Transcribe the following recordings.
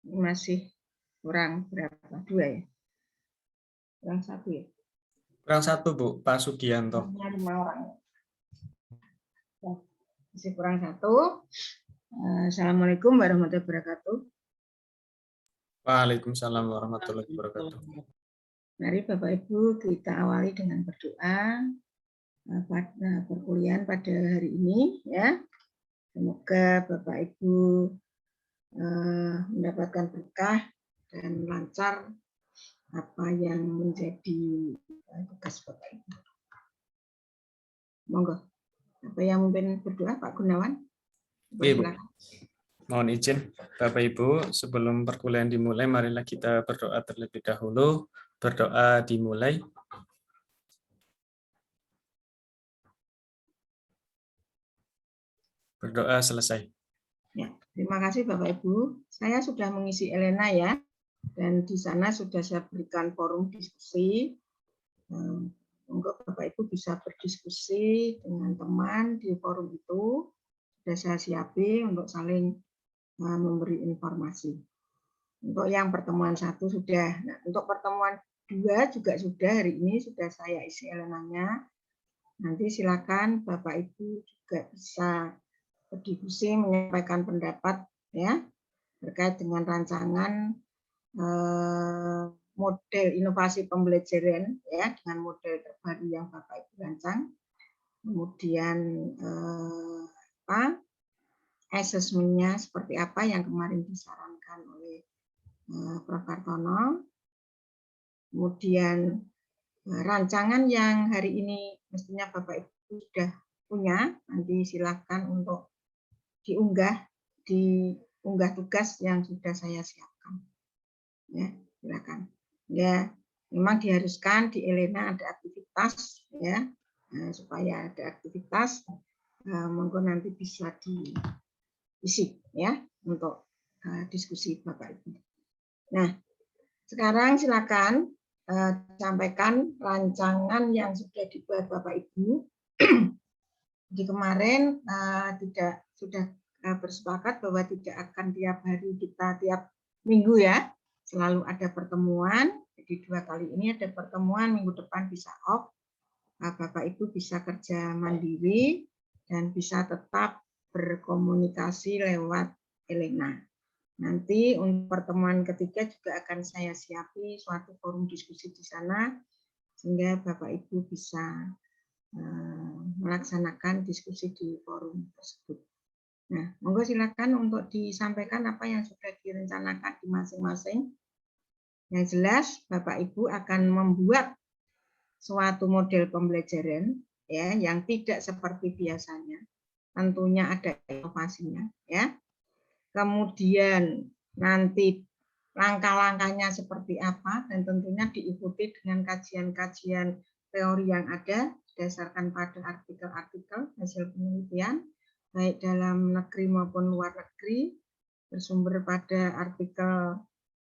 Masih kurang berapa? 2 ya? Kurang 1 ya? Kurang 1, Bu, Pak Sugianto. 5 orang. Masih kurang 1. Assalamualaikum warahmatullahi wabarakatuh. Waalaikumsalam warahmatullahi wabarakatuh. Mari Bapak Ibu kita awali dengan berdoa pada perkuliahan pada hari ini ya. Semoga Bapak Ibu mendapatkan berkah dan lancar apa yang menjadi tugas Bapak Ibu. Monggo. Apa yang mungkin berdoa Pak Gunawan? Oke, Bu. Mohon izin Bapak Ibu, sebelum perkuliahan dimulai, marilah kita berdoa terlebih dahulu. Berdoa dimulai. Berdoa selesai. Ya, terima kasih Bapak Ibu. Saya sudah mengisi Elena ya, dan di sana sudah saya berikan forum diskusi. Monggo Bapak Ibu bisa berdiskusi dengan teman di forum itu. Sudah saya siapin untuk saling memberi informasi. Untuk yang pertemuan 1 sudah. Nah, untuk pertemuan 2 juga sudah, hari ini sudah saya isi Elenanya. Nanti silakan Bapak Ibu juga bisa berdiskusi, menyampaikan pendapat ya terkait dengan rancangan model inovasi pembelajaran ya dengan model terbaru yang Bapak Ibu rancang. Kemudian asesmennya seperti apa yang kemarin disarankan oleh Prof. Kartono. Kemudian rancangan yang hari ini mestinya Bapak Ibu sudah punya, nanti silakan untuk diunggah tugas yang sudah saya siapkan. Ya, silakan. Ya, memang diharuskan di Elena ada aktivitas ya, supaya ada aktivitas, monggo nanti bisa diisi ya untuk diskusi Bapak Ibu. Nah, sekarang silakan sampaikan rancangan yang sudah dibuat Bapak Ibu. Di kemarin sudah bersepakat bahwa tidak akan tiap hari kita tiap minggu ya, selalu ada pertemuan. Jadi 2 kali ini ada pertemuan, minggu depan bisa off. Bapak Ibu bisa kerja mandiri dan bisa tetap berkomunikasi lewat Elena. Nanti untuk pertemuan ketiga juga akan saya siapi suatu forum diskusi di sana sehingga Bapak Ibu bisa melaksanakan diskusi di forum tersebut. Nah, monggo silakan untuk disampaikan apa yang sudah direncanakan di masing-masing. Yang jelas Bapak Ibu akan membuat suatu model pembelajaran ya yang tidak seperti biasanya. Tentunya ada inovasinya ya. Kemudian nanti langkah-langkahnya seperti apa dan tentunya diikuti dengan kajian-kajian teori yang ada berdasarkan pada artikel-artikel hasil penelitian baik dalam negeri maupun luar negeri bersumber pada artikel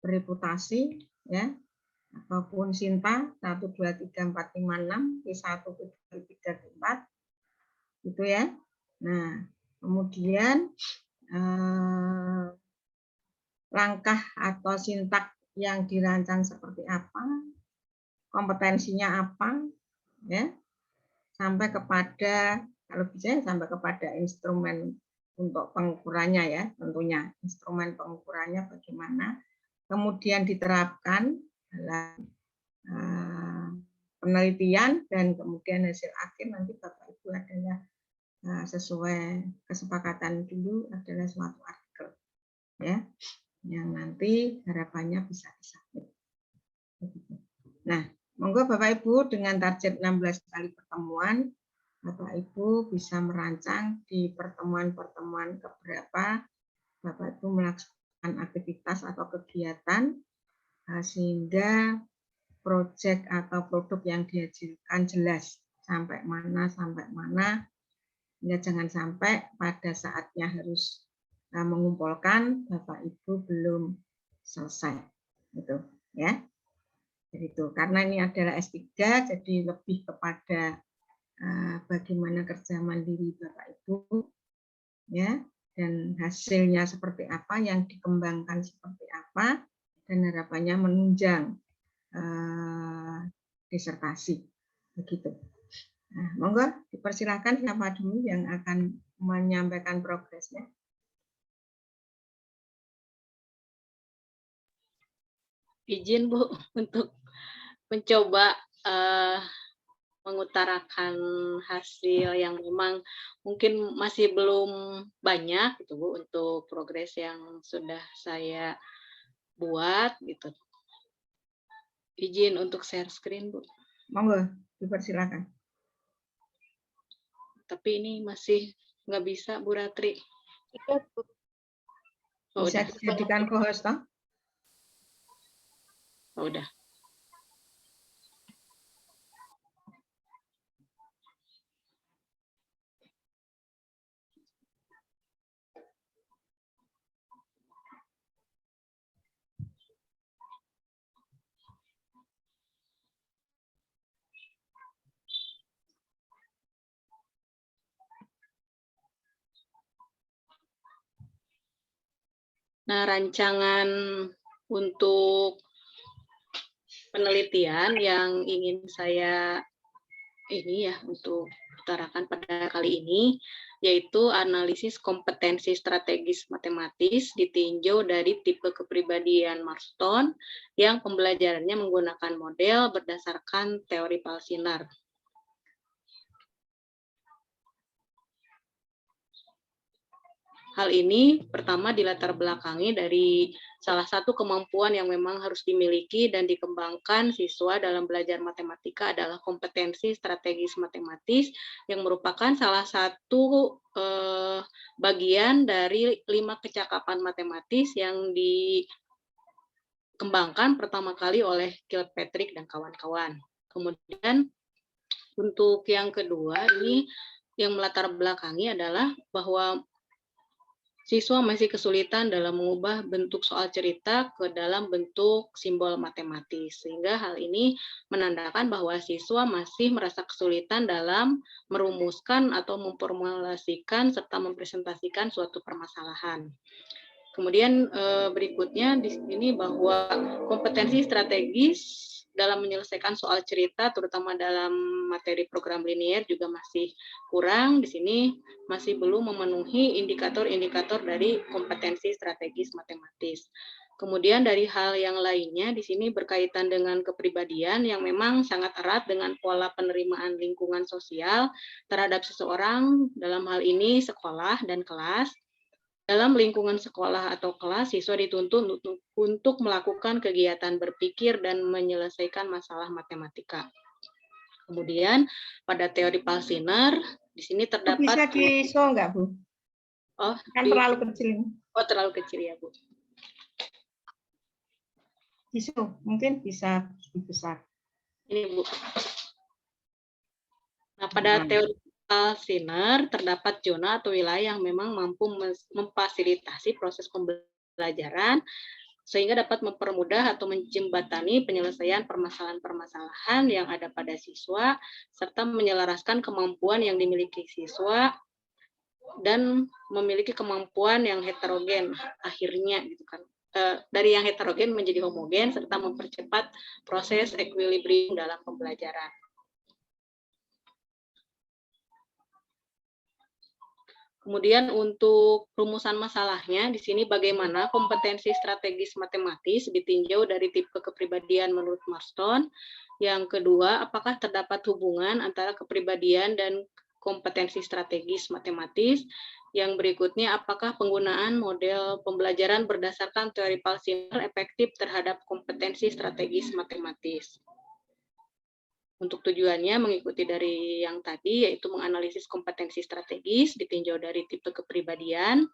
bereputasi ya ataupun SINTA 1 2 3 4 5 6 P1 P2 P3 P4 gitu ya. Nah, kemudian langkah atau sintak yang dirancang seperti apa, kompetensinya apa, ya, sampai kepada kalau bisa sampai kepada instrumen untuk pengukurannya ya, tentunya instrumen pengukurannya bagaimana, kemudian diterapkan dalam penelitian dan kemudian hasil akhir nanti Bapak Ibu adalah sesuai kesepakatan dulu adalah suatu artikel ya yang nanti harapannya bisa disubmit. Nah, monggo Bapak Ibu dengan target 16 kali pertemuan, Bapak Ibu bisa merancang di pertemuan-pertemuan keberapa Bapak Ibu melaksanakan aktivitas atau kegiatan sehingga proyek atau produk yang dihasilkan jelas sampai mana, ya jangan sampai pada saatnya harus mengumpulkan Bapak Ibu belum selesai gitu ya. Jadi itu karena ini adalah S3 jadi lebih kepada bagaimana kerja mandiri Bapak Ibu ya, dan hasilnya seperti apa, yang dikembangkan seperti apa, dan harapannya menunjang disertasi, begitu. Nah, monggo dipersilakan siapa dulu yang akan menyampaikan progresnya. Izin Bu untuk mencoba mengutarakan hasil yang memang mungkin masih belum banyak gitu Bu untuk progres yang sudah saya buat gitu. Izin untuk share screen Bu. Monggo dipersilakan. Tapi ini masih nggak bisa Bu Ratri. Oh, Bisa udah. dijadikan co-host toh? Oh, udah. Nah, rancangan untuk penelitian yang ingin saya untuk utarakan pada kali ini, yaitu analisis kompetensi strategis matematis ditinjau dari tipe kepribadian Marston yang pembelajarannya menggunakan model berdasarkan teori Palsiner. Hal ini pertama dilatar belakangi dari salah satu kemampuan yang memang harus dimiliki dan dikembangkan siswa dalam belajar matematika adalah kompetensi strategis matematis yang merupakan salah satu bagian dari 5 kecakapan matematis yang dikembangkan pertama kali oleh Kilpatrick dan kawan-kawan. Kemudian untuk yang kedua ini yang melatar belakangi adalah bahwa siswa masih kesulitan dalam mengubah bentuk soal cerita ke dalam bentuk simbol matematis. Sehingga hal ini menandakan bahwa siswa masih merasa kesulitan dalam merumuskan atau memformulasikan serta mempresentasikan suatu permasalahan. Kemudian berikutnya di sini bahwa kompetensi strategis dalam menyelesaikan soal cerita, terutama dalam materi program linier juga masih kurang. Di sini masih belum memenuhi indikator-indikator dari kompetensi strategis matematis. Kemudian dari hal yang lainnya, di sini berkaitan dengan kepribadian yang memang sangat erat dengan pola penerimaan lingkungan sosial terhadap seseorang, dalam hal ini sekolah dan kelas. Dalam lingkungan sekolah atau kelas, siswa dituntut untuk melakukan kegiatan berpikir dan menyelesaikan masalah matematika. Kemudian pada teori Palsiner, di sini terdapat... Bisa di-show nggak, Bu? Oh, kan terlalu kecil. Oh, terlalu kecil ya, Bu. Di-show, mungkin bisa lebih besar. Ini, Bu. Nah, pada teori Palsiner terdapat zona atau wilayah yang memang mampu memfasilitasi proses pembelajaran sehingga dapat mempermudah atau menjembatani penyelesaian permasalahan-permasalahan yang ada pada siswa serta menyelaraskan kemampuan yang dimiliki siswa dan memiliki kemampuan yang heterogen akhirnya gitu kan. Dari yang heterogen menjadi homogen serta mempercepat proses equilibrium dalam pembelajaran. Kemudian untuk rumusan masalahnya, di sini bagaimana kompetensi strategis matematis ditinjau dari tipe kepribadian menurut Marston. Yang kedua, apakah terdapat hubungan antara kepribadian dan kompetensi strategis matematis. Yang berikutnya, apakah penggunaan model pembelajaran berdasarkan teori Palsiner efektif terhadap kompetensi strategis matematis. Untuk tujuannya mengikuti dari yang tadi, yaitu menganalisis kompetensi strategis, ditinjau dari tipe kepribadian,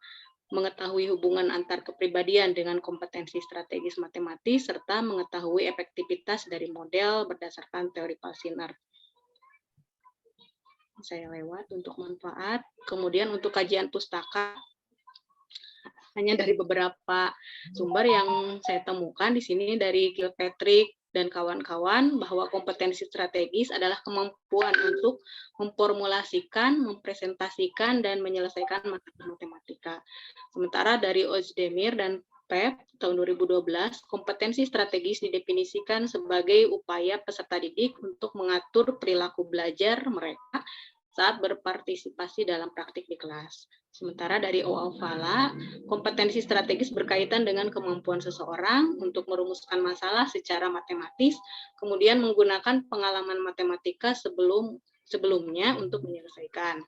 mengetahui hubungan antar kepribadian dengan kompetensi strategis matematis, serta mengetahui efektivitas dari model berdasarkan teori Palsiner. Saya lewat untuk manfaat. Kemudian untuk kajian pustaka, hanya dari beberapa sumber yang saya temukan di sini dari Kilpatrick dan kawan-kawan bahwa kompetensi strategis adalah kemampuan untuk memformulasikan, mempresentasikan, dan menyelesaikan masalah matematika. Sementara dari Özdemir dan PEP tahun 2012, kompetensi strategis didefinisikan sebagai upaya peserta didik untuk mengatur perilaku belajar mereka saat berpartisipasi dalam praktik di kelas. Sementara dari Oaufala, kompetensi strategis berkaitan dengan kemampuan seseorang untuk merumuskan masalah secara matematis, kemudian menggunakan pengalaman matematika sebelumnya untuk menyelesaikan.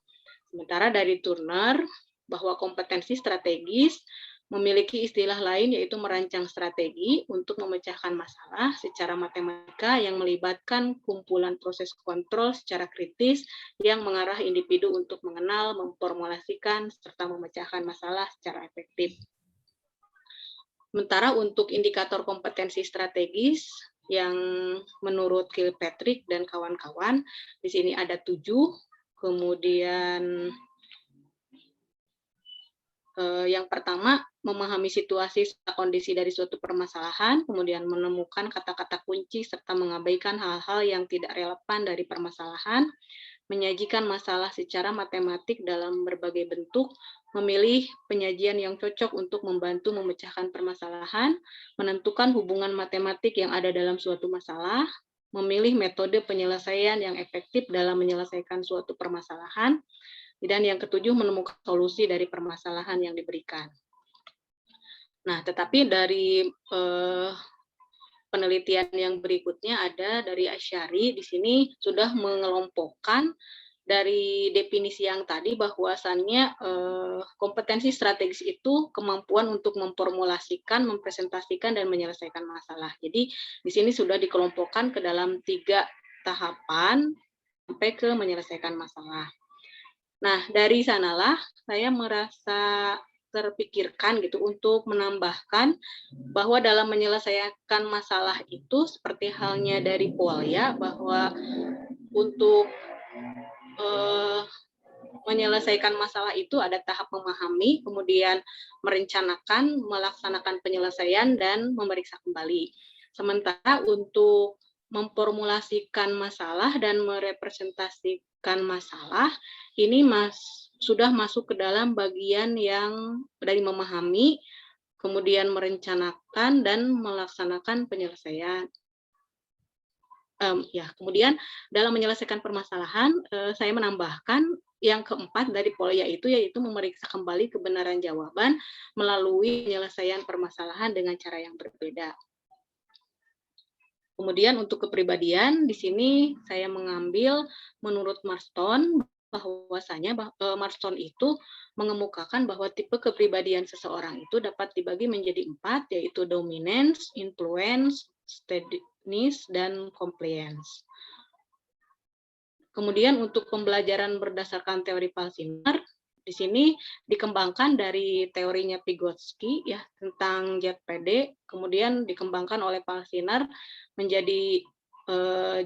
Sementara dari Turner, bahwa kompetensi strategis memiliki istilah lain yaitu merancang strategi untuk memecahkan masalah secara matematika yang melibatkan kumpulan proses kontrol secara kritis yang mengarah individu untuk mengenal, memformulasikan, serta memecahkan masalah secara efektif. Sementara untuk indikator kompetensi strategis yang menurut Kilpatrick dan kawan-kawan, di sini ada 7, kemudian yang pertama, memahami situasi serta kondisi dari suatu permasalahan, kemudian menemukan kata-kata kunci serta mengabaikan hal-hal yang tidak relevan dari permasalahan, menyajikan masalah secara matematik dalam berbagai bentuk, memilih penyajian yang cocok untuk membantu memecahkan permasalahan, menentukan hubungan matematik yang ada dalam suatu masalah, memilih metode penyelesaian yang efektif dalam menyelesaikan suatu permasalahan, dan yang ketujuh, menemukan solusi dari permasalahan yang diberikan. Nah, tetapi dari penelitian yang berikutnya ada dari Asyari, di sini sudah mengelompokkan dari definisi yang tadi bahwasannya kompetensi strategis itu kemampuan untuk memformulasikan, mempresentasikan, dan menyelesaikan masalah. Jadi di sini sudah dikelompokkan ke dalam 3 tahapan sampai ke menyelesaikan masalah. Nah, dari sanalah saya merasa terpikirkan gitu untuk menambahkan bahwa dalam menyelesaikan masalah itu seperti halnya dari Polya, bahwa untuk menyelesaikan masalah itu ada tahap memahami, kemudian merencanakan, melaksanakan penyelesaian, dan memeriksa kembali. Sementara untuk memformulasikan masalah dan merepresentasikan masalah, ini sudah masuk ke dalam bagian yang dari memahami, kemudian merencanakan, dan melaksanakan penyelesaian. Kemudian dalam menyelesaikan permasalahan, saya menambahkan yang keempat dari Polya itu, yaitu memeriksa kembali kebenaran jawaban melalui penyelesaian permasalahan dengan cara yang berbeda. Kemudian untuk kepribadian, di sini saya mengambil menurut Marston, bahwasanya Marston itu mengemukakan bahwa tipe kepribadian seseorang itu dapat dibagi menjadi 4, yaitu dominance, influence, steadiness, dan compliance. Kemudian untuk pembelajaran berdasarkan teori Palsiner, di sini dikembangkan dari teorinya Vygotsky ya tentang ZPD, kemudian dikembangkan oleh Palsiner menjadi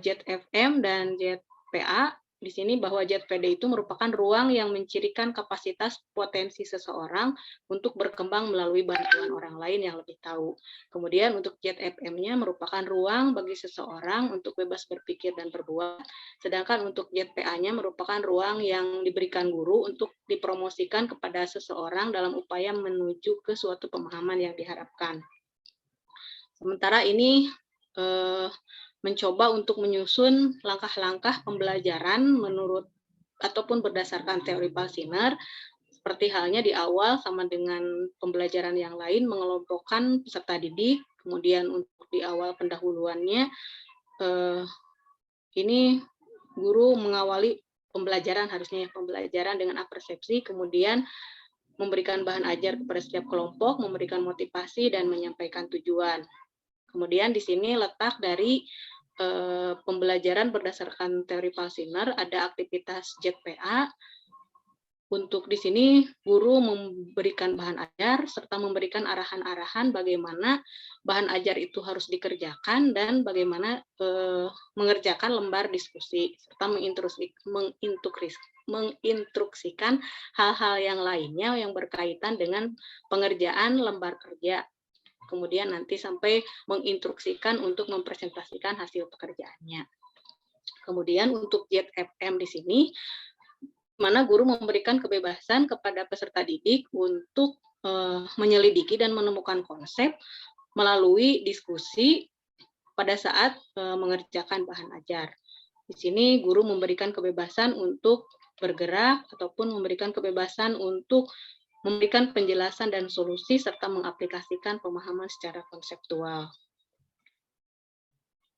ZFM dan ZPA. Di sini bahwa ZPD itu merupakan ruang yang mencirikan kapasitas potensi seseorang untuk berkembang melalui bantuan orang lain yang lebih tahu. Kemudian untuk ZFM-nya merupakan ruang bagi seseorang untuk bebas berpikir dan berbuat, sedangkan untuk ZPA-nya merupakan ruang yang diberikan guru untuk dipromosikan kepada seseorang dalam upaya menuju ke suatu pemahaman yang diharapkan. Sementara ini mencoba untuk menyusun langkah-langkah pembelajaran menurut ataupun berdasarkan teori Palsiner, seperti halnya di awal sama dengan pembelajaran yang lain mengelompokkan peserta didik, kemudian untuk di awal pendahuluannya ini guru mengawali pembelajaran harusnya pembelajaran dengan apersepsi, kemudian memberikan bahan ajar kepada setiap kelompok, memberikan motivasi dan menyampaikan tujuan. Kemudian di sini letak dari pembelajaran berdasarkan teori Palsiner ada aktivitas ZPA. Untuk di sini guru memberikan bahan ajar serta memberikan arahan-arahan bagaimana bahan ajar itu harus dikerjakan dan bagaimana mengerjakan lembar diskusi serta menginstruksikan hal-hal yang lainnya yang berkaitan dengan pengerjaan lembar kerja. kemudian nanti sampai menginstruksikan untuk mempresentasikan hasil pekerjaannya. Kemudian untuk JFM di sini, mana guru memberikan kebebasan kepada peserta didik untuk menyelidiki dan menemukan konsep melalui diskusi pada saat mengerjakan bahan ajar. Di sini guru memberikan kebebasan untuk bergerak ataupun memberikan kebebasan untuk memberikan penjelasan dan solusi serta mengaplikasikan pemahaman secara konseptual.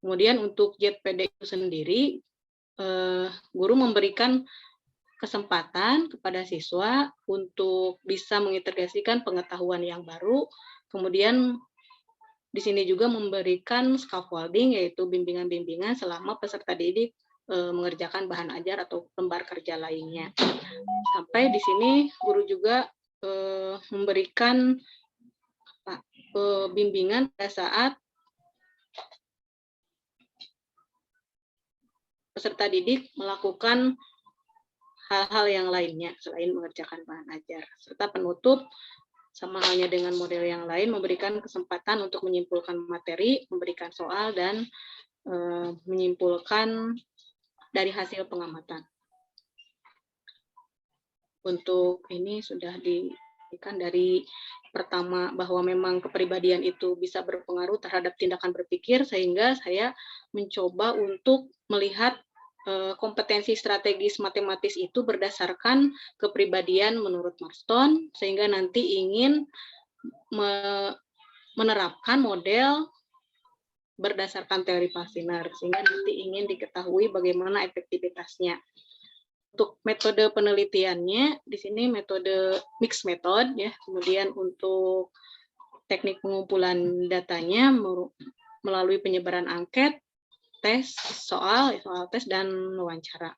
Kemudian untuk JPD itu sendiri, guru memberikan kesempatan kepada siswa untuk bisa mengintegrasikan pengetahuan yang baru, kemudian di sini juga memberikan scaffolding, yaitu bimbingan-bimbingan selama peserta didik mengerjakan bahan ajar atau lembar kerja lainnya. Sampai di sini guru juga memberikan bimbingan pada saat peserta didik melakukan hal-hal yang lainnya selain mengerjakan bahan ajar. Serta penutup, sama halnya dengan model yang lain, memberikan kesempatan untuk menyimpulkan materi, memberikan soal, dan menyimpulkan dari hasil pengamatan. Untuk ini sudah diberikan dari pertama bahwa memang kepribadian itu bisa berpengaruh terhadap tindakan berpikir, sehingga saya mencoba untuk melihat kompetensi strategis matematis itu berdasarkan kepribadian menurut Marston, sehingga nanti ingin menerapkan model berdasarkan teori Palsiner, sehingga nanti ingin diketahui bagaimana efektivitasnya. Untuk metode penelitiannya, di sini metode mixed method, ya. Kemudian untuk teknik pengumpulan datanya melalui penyebaran angket, tes, soal tes, dan wawancara.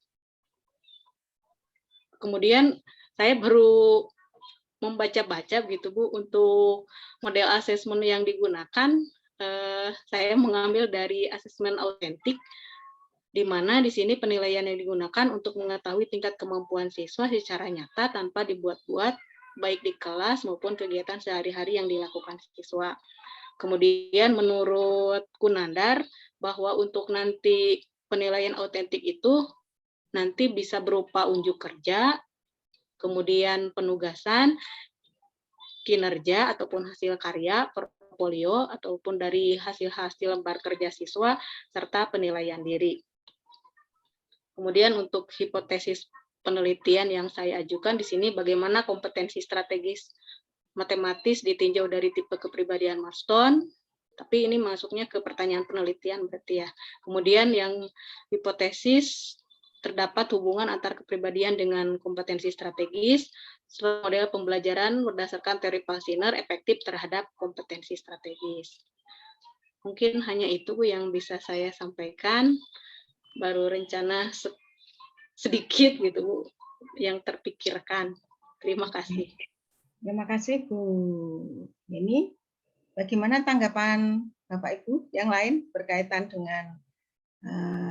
Kemudian saya baru membaca-baca gitu Bu, untuk model asesmen yang digunakan, saya mengambil dari asesmen autentik, di mana di sini penilaian yang digunakan untuk mengetahui tingkat kemampuan siswa secara nyata tanpa dibuat-buat, baik di kelas maupun kegiatan sehari-hari yang dilakukan siswa. Kemudian menurut Kunandar, bahwa untuk nanti penilaian autentik itu nanti bisa berupa unjuk kerja, kemudian penugasan, kinerja ataupun hasil karya, portofolio, ataupun dari hasil-hasil lembar kerja siswa, serta penilaian diri. Kemudian untuk hipotesis penelitian yang saya ajukan di sini, bagaimana kompetensi strategis matematis ditinjau dari tipe kepribadian Marston, tapi ini masuknya ke pertanyaan penelitian berarti ya. Kemudian yang hipotesis terdapat hubungan antar kepribadian dengan kompetensi strategis, model pembelajaran berdasarkan teori Palsiner efektif terhadap kompetensi strategis. Mungkin hanya itu Bu yang bisa saya sampaikan, baru rencana sedikit gitu Bu yang terpikirkan. Terima kasih. Terima kasih Bu Yeni. Bagaimana tanggapan Bapak Ibu yang lain berkaitan dengan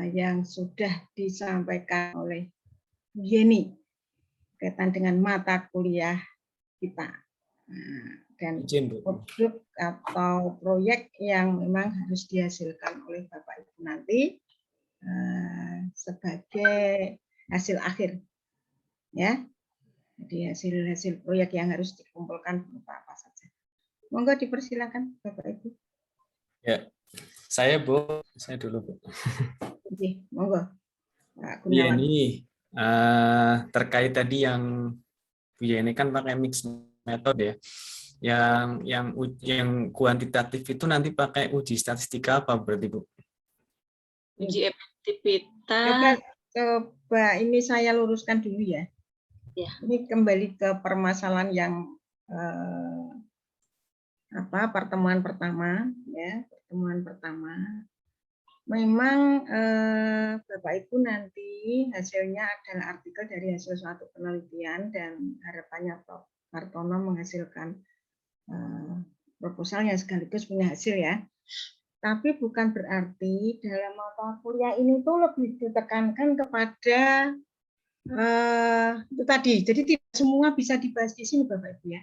yang sudah disampaikan oleh Bu Yeni berkaitan dengan mata kuliah kita dan produk atau proyek yang memang harus dihasilkan oleh Bapak Ibu nanti sebagai hasil akhir, ya. Jadi hasil proyek yang harus dikumpulkan berupa apa saja. Monggo dipersilakan Bapak Ibu. Ya, saya Bu, saya dulu Bu. Oke, monggo. Pak Iya, Gunawan. ini terkait tadi yang Bu Yeni kan pakai mix metode ya. Yang kuantitatif itu nanti pakai uji statistika apa berarti Bu? Uji efektivitas. Coba ini saya luruskan dulu ya. Ya. Ini kembali ke permasalahan yang pertemuan pertama ya, pertemuan pertama. Memang Bapak Ibu nanti hasilnya adalah artikel dari hasil suatu penelitian dan harapannya Prof. Hartono menghasilkan proposal yang sekaligus punya hasil ya. Tapi bukan berarti dalam mata kuliah ini tuh lebih ditekankan kepada itu tadi. Jadi tidak semua bisa dibahas di sini Bapak Ibu ya.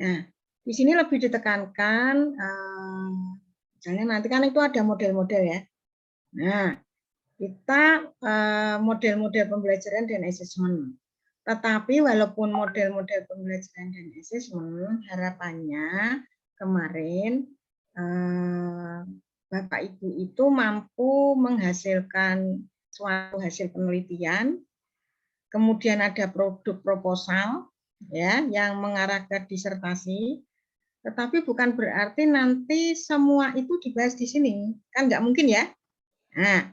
Nah, Di sini lebih ditekankan, misalnya nanti kan itu ada model-model ya. Nah, kita model-model pembelajaran dan asesmen. Tetapi walaupun model-model pembelajaran dan asesmen, harapannya kemarin Bapak Ibu itu mampu menghasilkan suatu hasil penelitian, kemudian ada produk proposal ya yang mengarah ke disertasi. Tetapi bukan berarti nanti semua itu dibahas di sini, kan nggak mungkin ya. Nah,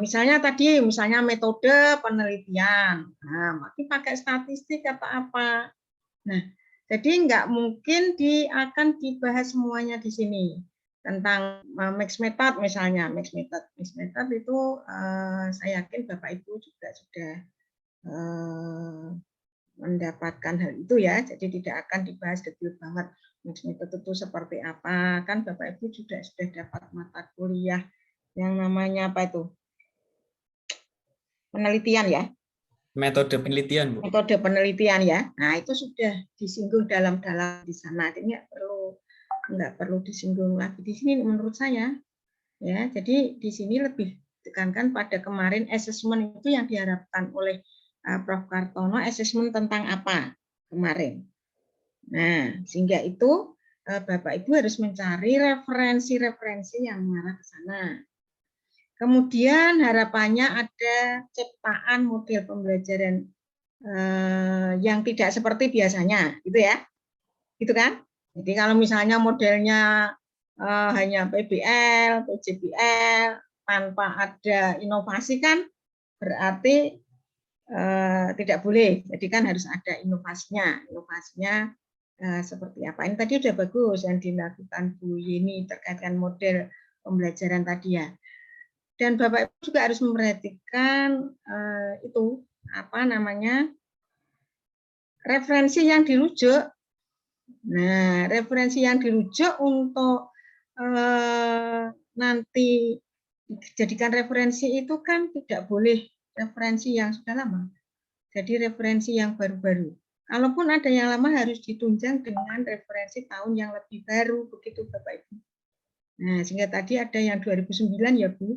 misalnya tadi, misalnya metode penelitian, nah, mungkin pakai statistik atau apa. Nah, jadi nggak mungkin akan dibahas semuanya di sini tentang mixed method misalnya, mixed method itu saya yakin Bapak Ibu juga sudah mendapatkan hal itu ya, jadi tidak akan dibahas detail banget mixed method itu seperti apa, kan Bapak Ibu sudah dapat mata kuliah yang namanya apa itu? Penelitian ya. Metode penelitian, Bu. Metode penelitian ya. Nah, itu sudah disinggung dalam-dalam di sana. Jadi nggak perlu disinggung lagi di sini menurut saya. Ya, jadi di sini lebih tekankan pada kemarin asesmen itu yang diharapkan oleh Prof. Kartono, asesmen tentang apa kemarin. Nah, sehingga itu Bapak Ibu harus mencari referensi-referensi yang mengarah ke sana. Kemudian harapannya ada ciptaan model pembelajaran yang tidak seperti biasanya, gitu ya, gitu kan? Jadi kalau misalnya modelnya hanya PBL, PJBL tanpa ada inovasi kan berarti tidak boleh. Jadi kan harus ada inovasinya. Inovasinya seperti apa? Ini tadi sudah bagus yang dilakukan Bu Yeni terkait dengan model pembelajaran tadi ya. Dan Bapak Ibu juga harus memperhatikan itu apa namanya referensi yang dirujuk. Nah, referensi yang dirujuk untuk nanti dijadikan referensi itu kan tidak boleh referensi yang sudah lama. Jadi referensi yang baru-baru. Kalaupun ada yang lama harus ditunjang dengan referensi tahun yang lebih baru, begitu Bapak Ibu. Nah, sehingga tadi ada yang 2009 ya Bu.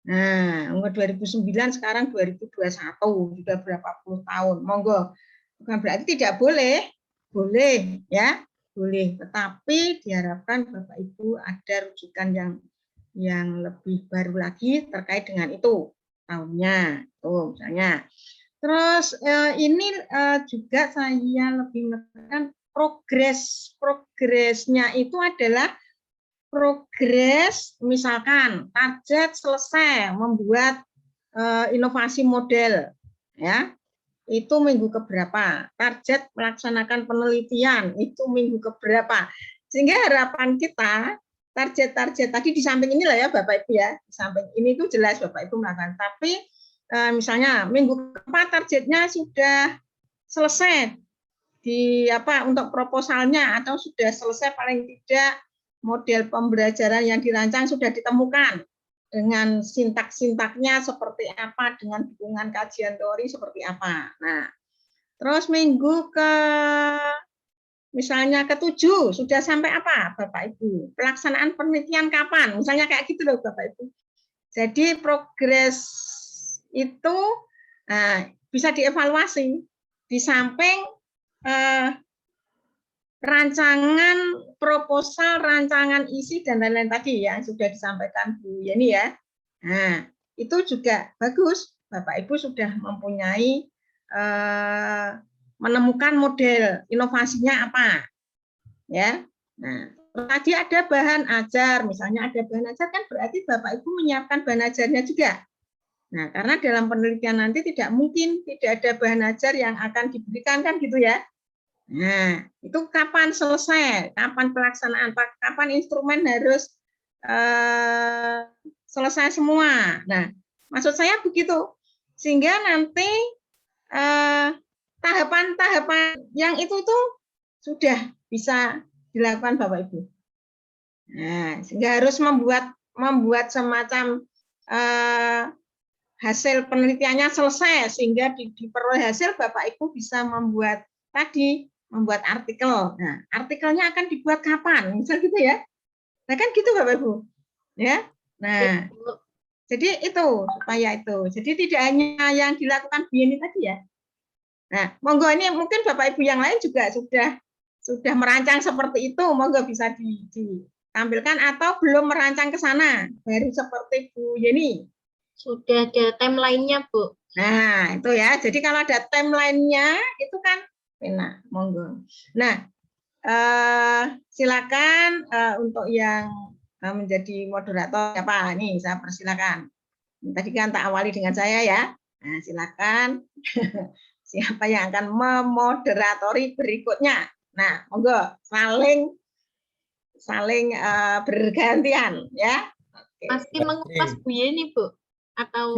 Nah, umur 2009 sekarang 2021, sudah berapa puluh tahun. Monggo. Bukan berarti tidak boleh. Boleh ya, boleh. Tetapi diharapkan Bapak Ibu ada rujukan yang lebih baru lagi terkait dengan itu tahunnya. Tuh, misalnya. Terus ini juga saya lebih menekankan progresnya itu adalah progres, misalkan target selesai membuat inovasi model, ya itu minggu keberapa, target melaksanakan penelitian itu minggu keberapa, sehingga harapan kita target-target tadi di samping inilah ya Bapak Ibu ya, di samping ini itu jelas Bapak Ibu melakukan, tapi misalnya minggu keempat targetnya sudah selesai di apa untuk proposalnya atau sudah selesai paling tidak model pembelajaran yang dirancang sudah ditemukan dengan sintak-sintaknya seperti apa, dengan dukungan kajian teori seperti apa. Nah, terus minggu ke misalnya ke-7 sudah sampai apa Bapak Ibu? Pelaksanaan penelitian kapan? Misalnya kayak gitu loh Bapak Ibu. Jadi progres itu bisa dievaluasi di samping rancangan proposal, rancangan isi dan lain-lain tadi yang sudah disampaikan Bu Yeni ya. Nah, itu juga bagus. Bapak Ibu sudah mempunyai menemukan model inovasinya apa. Ya. Nah, tadi ada bahan ajar, misalnya ada bahan ajar kan berarti Bapak Ibu menyiapkan bahan ajarnya juga. Nah, karena dalam penelitian nanti tidak mungkin tidak ada bahan ajar yang akan diberikan kan gitu ya. Nah, itu kapan selesai, kapan pelaksanaan, kapan instrumen harus selesai semua. Nah, maksud saya begitu. Sehingga nanti tahapan-tahapan yang itu sudah bisa dilakukan Bapak Ibu. Nah, sehingga harus membuat semacam hasil penelitiannya selesai sehingga diperoleh hasil Bapak Ibu bisa membuat tadi membuat artikel. Nah, artikelnya akan dibuat kapan? Misal gitu ya. Nah, kan gitu Bapak Ibu. Ya. Nah, jadi itu supaya itu. Jadi tidak hanya yang dilakukan Bu Yeni tadi ya. Nah, monggo ini mungkin Bapak Ibu yang lain juga sudah merancang seperti itu, monggo bisa ditampilkan atau belum merancang ke sana, baru seperti Bu Yeni. Sudah ada timeline-nya, Bu. Nah, itu ya. Jadi kalau ada timeline-nya itu kan enak, monggo. Nah, silakan untuk yang menjadi moderator siapa? Nih, saya persilakan. Tadi kan tak awali dengan saya ya. Nah, silakan. Siapa yang akan memoderatori berikutnya? Nah, monggo saling bergantian ya. Oke. Masih mengupas Bu Yeni, Bu? Atau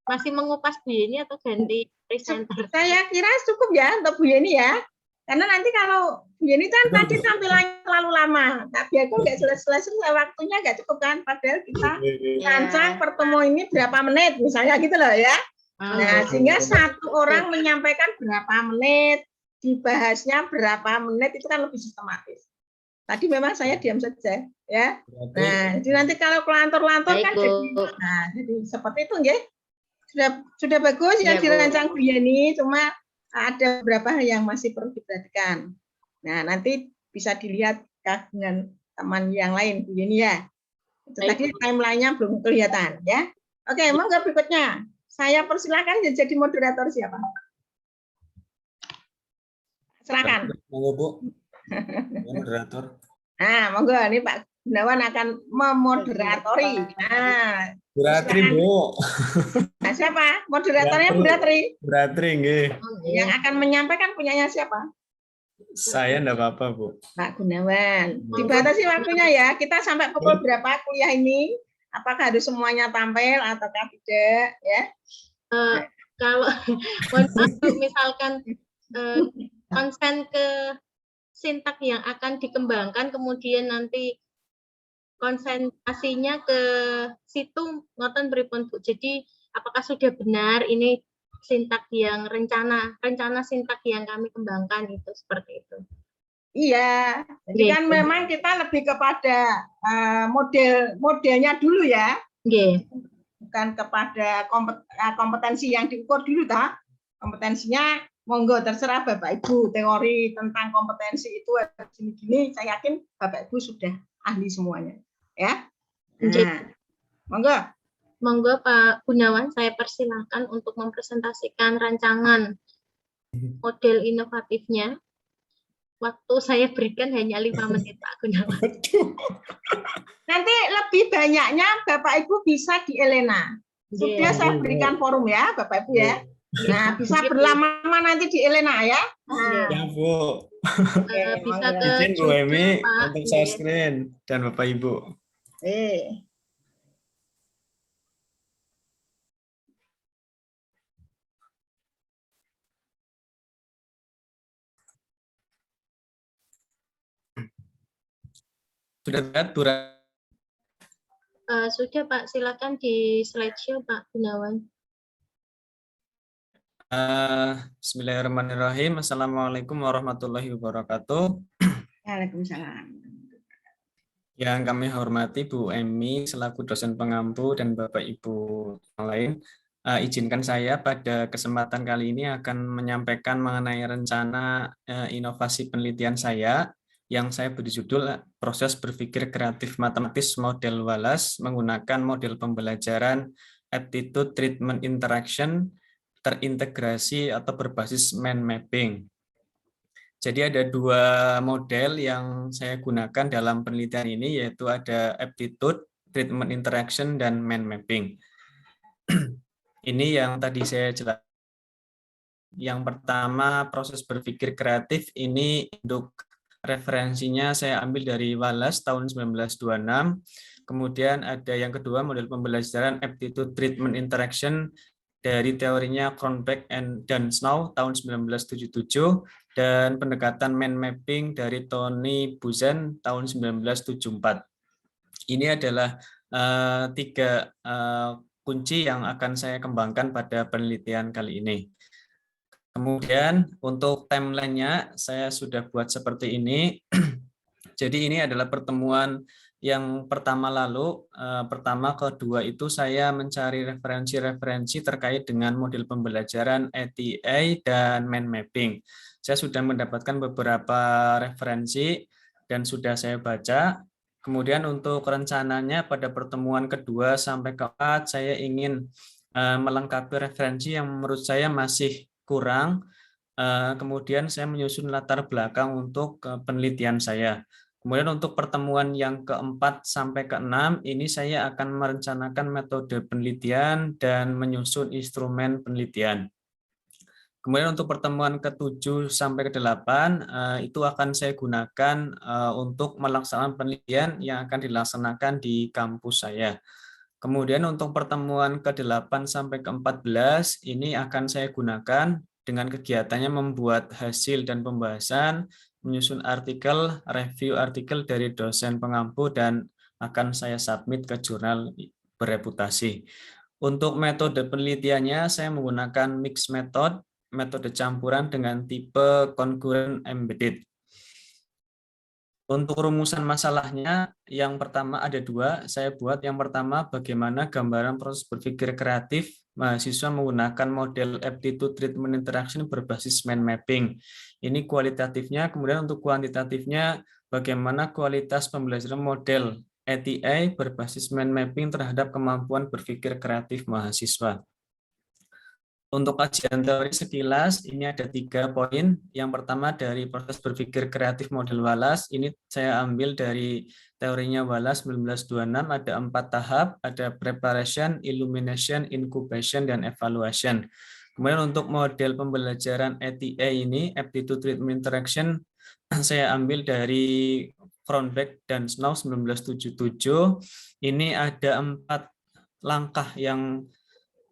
masih mengupas Bu Yeni atau ganti presenter? Saya kira cukup ya untuk Bu Yeni ya. Karena nanti kalau Bu Yeni kan tadi tampilannya terlalu lama. Tapi aku nggak selesai waktunya nggak cukup kan. Padahal kita rancang pertemuan ini berapa menit misalnya gitu loh ya. Nah, sehingga satu orang menyampaikan berapa menit, dibahasnya berapa menit itu kan lebih sistematis. Tadi memang saya diam saja ya. Nah, jadi nanti kalau kelantur-lantur kan jadi seperti itu nggih. Sudah bagus yang dirancang Bu Yeni, cuma ada beberapa hal yang masih perlu diperhatikan. Nah, nanti bisa dilihat dengan teman yang lain Bu Yeni ya. Itu tadi timeline-nya belum kelihatan ya. Oke, monggo berikutnya. Saya persilakan jadi moderator siapa? Silakan. Monggo, Bu. Moderator. Nah, monggo ini Pak Gunawan akan memoderatori. Nah, Bu Ratri, Bu. Nah, siapa? Moderatornya Bu Ratri. Bu Ratri, nggih. Yang akan menyampaikan punyanya siapa? Saya enggak apa-apa, Bu. Pak Gunawan. Dibatasi waktunya ya. Kita sampai pukul berapa kuliah ini? Apakah harus semuanya tampil ataukah tidak? Ya. Kalau misalkan konsen ke sintak yang akan dikembangkan, kemudian nanti konsentrasinya ke situ ngoten pripun Bu. Jadi apakah sudah benar ini sintak yang rencana sintak yang kami kembangkan itu seperti itu? Iya, jadi kan memang kita lebih kepada modelnya dulu ya, bukan kepada kompetensi yang diukur dulu, tak? Kompetensinya monggo terserah Bapak Ibu, teori tentang kompetensi itu gini-gini, saya yakin Bapak Ibu sudah ahli semuanya, ya. Nah, monggo Pak Gunawan, saya persilahkan untuk mempresentasikan rancangan model inovatifnya. Waktu saya berikan hanya 5 menit Pak Gunawan. Nanti lebih banyaknya Bapak Ibu bisa di Elena. Sudah saya berikan forum ya Bapak Ibu ya. Nah, bisa berlama-lama nanti di Elena ya. Ya, Bu. Bisa ke izin Bu Emi untuk share screen dan Bapak Ibu. Sudah lihat, Bu? Sudah Pak, silakan di slideshow Pak Gunawan. Bismillahirrahmanirrahim. Assalamualaikum warahmatullahi wabarakatuh. Waalaikumsalam. Yang kami hormati Bu Emi selaku dosen pengampu dan Bapak Ibu yang lain, izinkan saya pada kesempatan kali ini akan menyampaikan mengenai rencana inovasi penelitian saya yang saya beri judul Proses Berpikir Kreatif Matematis Model Wallace menggunakan model pembelajaran Aptitude Treatment Interaction terintegrasi atau berbasis mind mapping. Jadi ada 2 model yang saya gunakan dalam penelitian ini, yaitu ada Aptitude Treatment Interaction dan mind mapping. Ini yang tadi saya jelaskan. Yang pertama, proses berpikir kreatif ini untuk referensinya saya ambil dari Wallace tahun 1926. Kemudian ada yang kedua, model pembelajaran Aptitude Treatment Interaction dari teorinya Cronbach dan Snow tahun 1977 dan pendekatan mind mapping dari Tony Buzan tahun 1974. Ini adalah 3 kunci yang akan saya kembangkan pada penelitian kali ini. Kemudian untuk timeline-nya saya sudah buat seperti ini. Jadi ini adalah pertemuan yang pertama lalu, pertama kedua itu saya mencari referensi-referensi terkait dengan model pembelajaran ATA dan mind mapping. Saya sudah mendapatkan beberapa referensi dan sudah saya baca. Kemudian untuk rencananya pada pertemuan kedua sampai keempat saya ingin melengkapi referensi yang menurut saya masih kurang. Kemudian saya menyusun latar belakang untuk penelitian saya. Kemudian untuk pertemuan yang keempat sampai keenam ini saya akan merencanakan metode penelitian dan menyusun instrumen penelitian. Kemudian untuk pertemuan ke-7 sampai ke-8 itu akan saya gunakan untuk melaksanakan penelitian yang akan dilaksanakan di kampus saya. Kemudian untuk pertemuan ke-8 sampai ke-14 ini akan saya gunakan dengan kegiatannya membuat hasil dan pembahasan, menyusun artikel, review artikel dari dosen pengampu, dan akan saya submit ke jurnal bereputasi. Untuk metode penelitiannya saya menggunakan mixed method, metode campuran dengan tipe concurrent embedded. Untuk rumusan masalahnya, yang pertama ada dua. Saya buat yang pertama bagaimana gambaran proses berpikir kreatif mahasiswa menggunakan model aptitude treatment interaction berbasis mind mapping. Ini kualitatifnya. Kemudian untuk kuantitatifnya, bagaimana kualitas pembelajaran model ATA berbasis mind mapping terhadap kemampuan berpikir kreatif mahasiswa. Untuk kajian teori sekilas, ini ada 3 poin. Yang pertama dari proses berpikir kreatif model Wallace. Ini saya ambil dari teorinya Wallace 1926, ada 4 tahap, ada preparation, illumination, incubation, dan evaluation. Kemudian untuk model pembelajaran ATA ini, aptitude treatment interaction, saya ambil dari Cronbach dan Snow 1977. Ini ada 4 langkah yang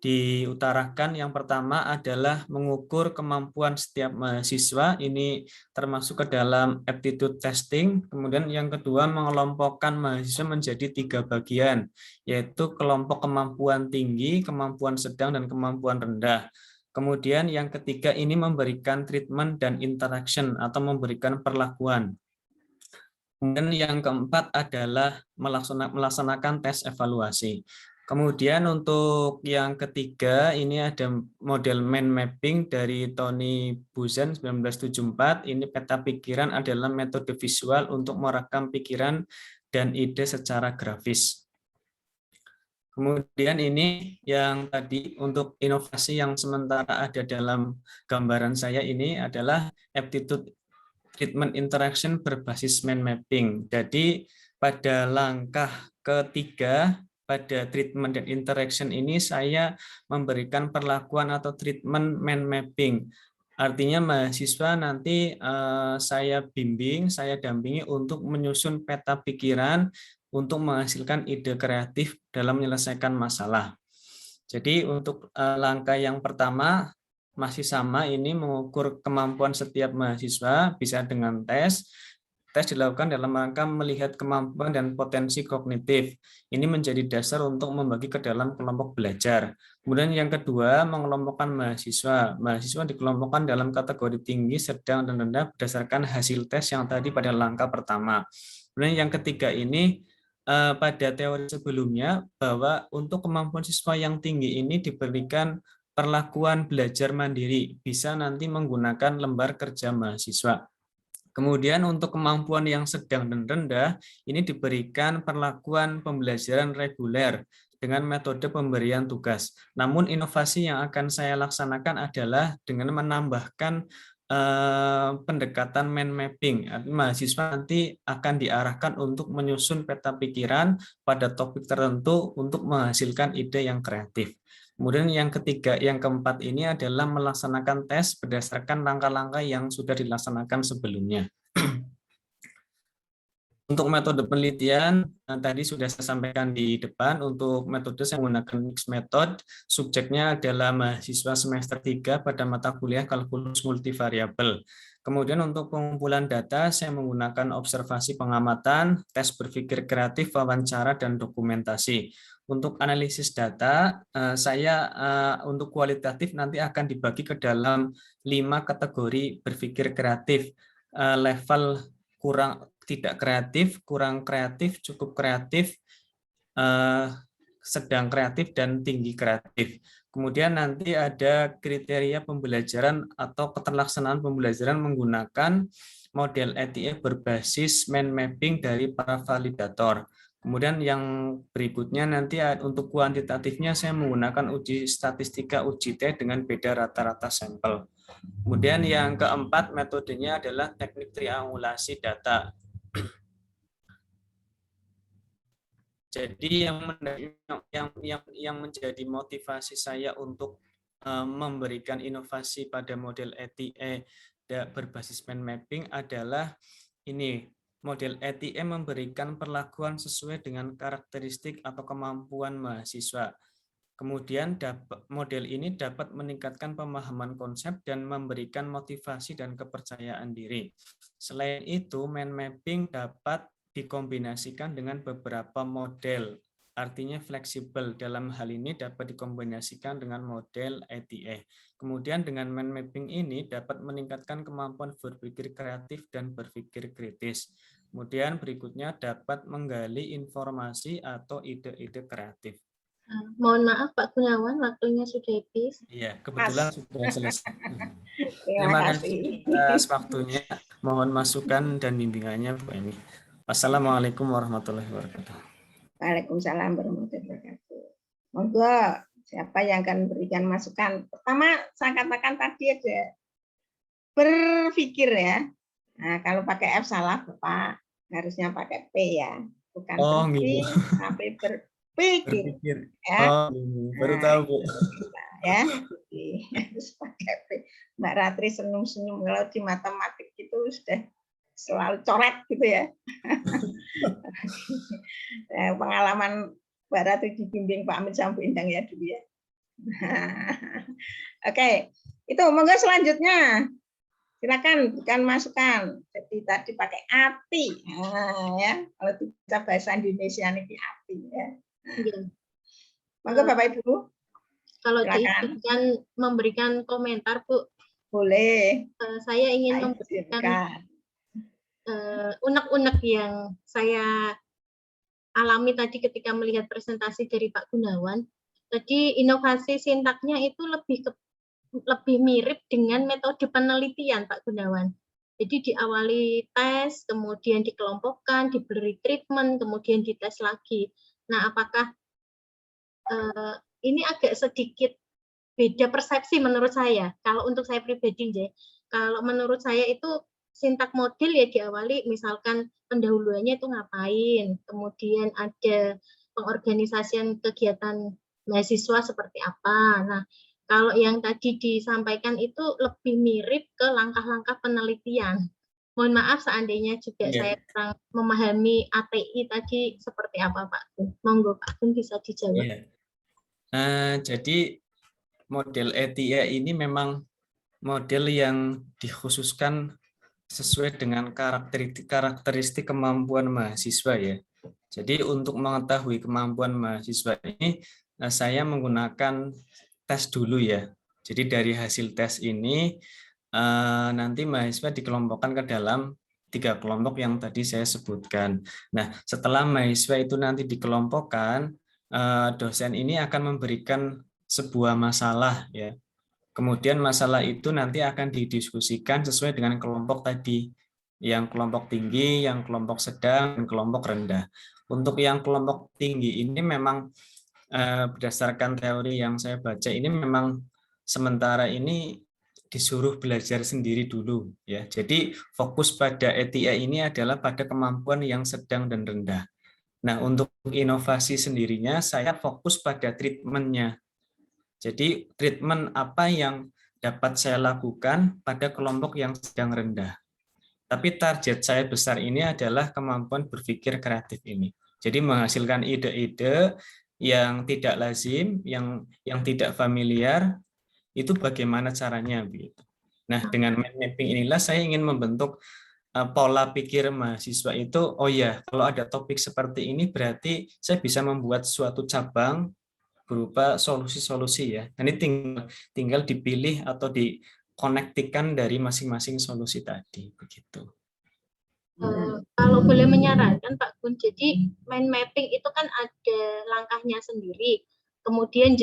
diutarakan. Yang pertama adalah mengukur kemampuan setiap mahasiswa, ini termasuk ke dalam aptitude testing. Kemudian yang kedua mengelompokkan mahasiswa menjadi 3 bagian, yaitu kelompok kemampuan tinggi, kemampuan sedang, dan kemampuan rendah. Kemudian yang ketiga ini memberikan treatment dan interaction atau memberikan perlakuan. Kemudian yang keempat adalah melaksanakan tes evaluasi. Kemudian untuk yang ketiga ini ada model mind mapping dari Tony Buzan 1974. Ini peta pikiran adalah metode visual untuk merekam pikiran dan ide secara grafis. Kemudian ini yang tadi untuk inovasi yang sementara ada dalam gambaran saya ini adalah aptitude treatment interaction berbasis mind mapping. Jadi pada langkah ketiga pada treatment dan interaction ini saya memberikan perlakuan atau treatment mind mapping. Artinya mahasiswa nanti saya bimbing, saya dampingi untuk menyusun peta pikiran untuk menghasilkan ide kreatif dalam menyelesaikan masalah. Jadi untuk langkah yang pertama masih sama, ini mengukur kemampuan setiap mahasiswa bisa dengan tes. Tes dilakukan dalam rangka melihat kemampuan dan potensi kognitif. Ini menjadi dasar untuk membagi ke dalam kelompok belajar. Kemudian yang kedua, mengelompokkan mahasiswa. Mahasiswa dikelompokkan dalam kategori tinggi, sedang, dan rendah berdasarkan hasil tes yang tadi pada langkah pertama. Kemudian yang ketiga ini, pada teori sebelumnya, bahwa untuk kemampuan siswa yang tinggi ini diberikan perlakuan belajar mandiri, bisa nanti menggunakan lembar kerja mahasiswa. Kemudian untuk kemampuan yang sedang dan rendah, ini diberikan perlakuan pembelajaran reguler dengan metode pemberian tugas. Namun inovasi yang akan saya laksanakan adalah dengan menambahkan pendekatan mind mapping. Mahasiswa nanti akan diarahkan untuk menyusun peta pikiran pada topik tertentu untuk menghasilkan ide yang kreatif. Kemudian yang ketiga, yang keempat ini adalah melaksanakan tes berdasarkan langkah-langkah yang sudah dilaksanakan sebelumnya. Untuk metode penelitian, tadi sudah saya sampaikan di depan, untuk metode saya menggunakan mixed method, subjeknya adalah mahasiswa semester 3 pada mata kuliah kalkulus multivariabel. Kemudian untuk pengumpulan data, saya menggunakan observasi pengamatan, tes berpikir kreatif, wawancara, dan dokumentasi. Untuk analisis data, saya untuk kualitatif nanti akan dibagi ke dalam 5 kategori berpikir kreatif, level tidak kreatif, kurang kreatif, cukup kreatif, sedang kreatif, dan tinggi kreatif. Kemudian nanti ada kriteria pembelajaran atau keterlaksanaan pembelajaran menggunakan model ETA berbasis mind mapping dari para validator. Kemudian yang berikutnya nanti untuk kuantitatifnya saya menggunakan uji statistika uji T dengan beda rata-rata sampel. Kemudian yang keempat metodenya adalah teknik triangulasi data. Jadi yang menjadi motivasi saya untuk memberikan inovasi pada model ETA berbasis mind mapping adalah ini, model ETA memberikan perlakuan sesuai dengan karakteristik atau kemampuan mahasiswa. Kemudian model ini dapat meningkatkan pemahaman konsep dan memberikan motivasi dan kepercayaan diri. Selain itu, mind mapping dapat dikombinasikan dengan beberapa model, artinya fleksibel. Dalam hal ini dapat dikombinasikan dengan model ETA. Kemudian dengan mind mapping ini dapat meningkatkan kemampuan berpikir kreatif dan berpikir kritis. Kemudian berikutnya dapat menggali informasi atau ide-ide kreatif. Mohon maaf Pak Gunawan, waktunya sudah habis. Iya, kebetulan sudah selesai. Terima kasih atas waktunya. Mohon masukan dan bimbingannya Bu Eni. Wassalamualaikum warahmatullahi wabarakatuh. Waalaikumsalam warahmatullahi wabarakatuh. Monggo, siapa yang akan berikan masukan? Pertama, saya katakan tadi aja berpikir ya. Nah, kalau pakai F salah, Bapak. Harusnya pakai P ya. Bukan berpikir, tapi berpikir. Ya. Baru tahu, Bu. Ya, harus pakai P. Mbak Ratri senyum-senyum kalau di matematik itu sudah selalu coret gitu ya. Pengalaman Mbak Ratri dibimbing Pak Amir Sambu Indang ya dulu ya. Oke, itu monggo selanjutnya. Silakan berikan masukan. Jadi tadi pakai ati, ya. Kalau bisa bahasa Indonesia ini ati ya. Monggo Bapak Ibu. Kalau diizinkan memberikan komentar Bu. Boleh. Saya ingin memberikan unek-unek yang saya alami tadi ketika melihat presentasi dari Pak Gunawan. Tadi inovasi sintaknya itu lebih mirip dengan metode penelitian Pak Gunawan. Jadi diawali tes, kemudian dikelompokkan, diberi treatment, kemudian dites lagi. Nah, apakah ini agak sedikit beda persepsi menurut saya. Kalau untuk saya pribadi, kalau menurut saya itu sintak model ya diawali misalkan pendahuluannya itu ngapain, kemudian ada pengorganisasian kegiatan mahasiswa seperti apa. Nah, kalau yang tadi disampaikan itu lebih mirip ke langkah-langkah penelitian. Mohon maaf seandainya juga saya kurang memahami ATI tadi seperti apa Pak Gun. Monggo Pak Gun bisa dijawab. Jadi model ETA ini memang model yang dikhususkan sesuai dengan karakteristik kemampuan mahasiswa ya. Jadi untuk mengetahui kemampuan mahasiswa ini saya menggunakan tes dulu ya. Jadi dari hasil tes ini nanti mahasiswa dikelompokkan ke dalam 3 kelompok yang tadi saya sebutkan. Nah, setelah mahasiswa itu nanti dikelompokkan, dosen ini akan memberikan sebuah masalah ya. Kemudian masalah itu nanti akan didiskusikan sesuai dengan kelompok tadi, yang kelompok tinggi, yang kelompok sedang, dan kelompok rendah. Untuk yang kelompok tinggi ini memang berdasarkan teori yang saya baca ini memang sementara ini disuruh belajar sendiri dulu ya. Jadi fokus pada ETA ini adalah pada kemampuan yang sedang dan rendah. Nah, untuk inovasi sendirinya saya fokus pada treatment-nya. Jadi treatment apa yang dapat saya lakukan pada kelompok yang sedang rendah. Tapi target saya besar ini adalah kemampuan berpikir kreatif ini. Jadi menghasilkan ide-ide yang tidak lazim, yang tidak familiar, itu bagaimana caranya begitu. Nah, dengan mind mapping inilah saya ingin membentuk pola pikir mahasiswa itu, oh ya, kalau ada topik seperti ini berarti saya bisa membuat suatu cabang berupa solusi-solusi ya. Ini tinggal dipilih atau dikonektikan dari masing-masing solusi tadi begitu. Kalau boleh menyarankan Pak Gun, jadi mind mapping itu kan ada langkahnya sendiri. Kemudian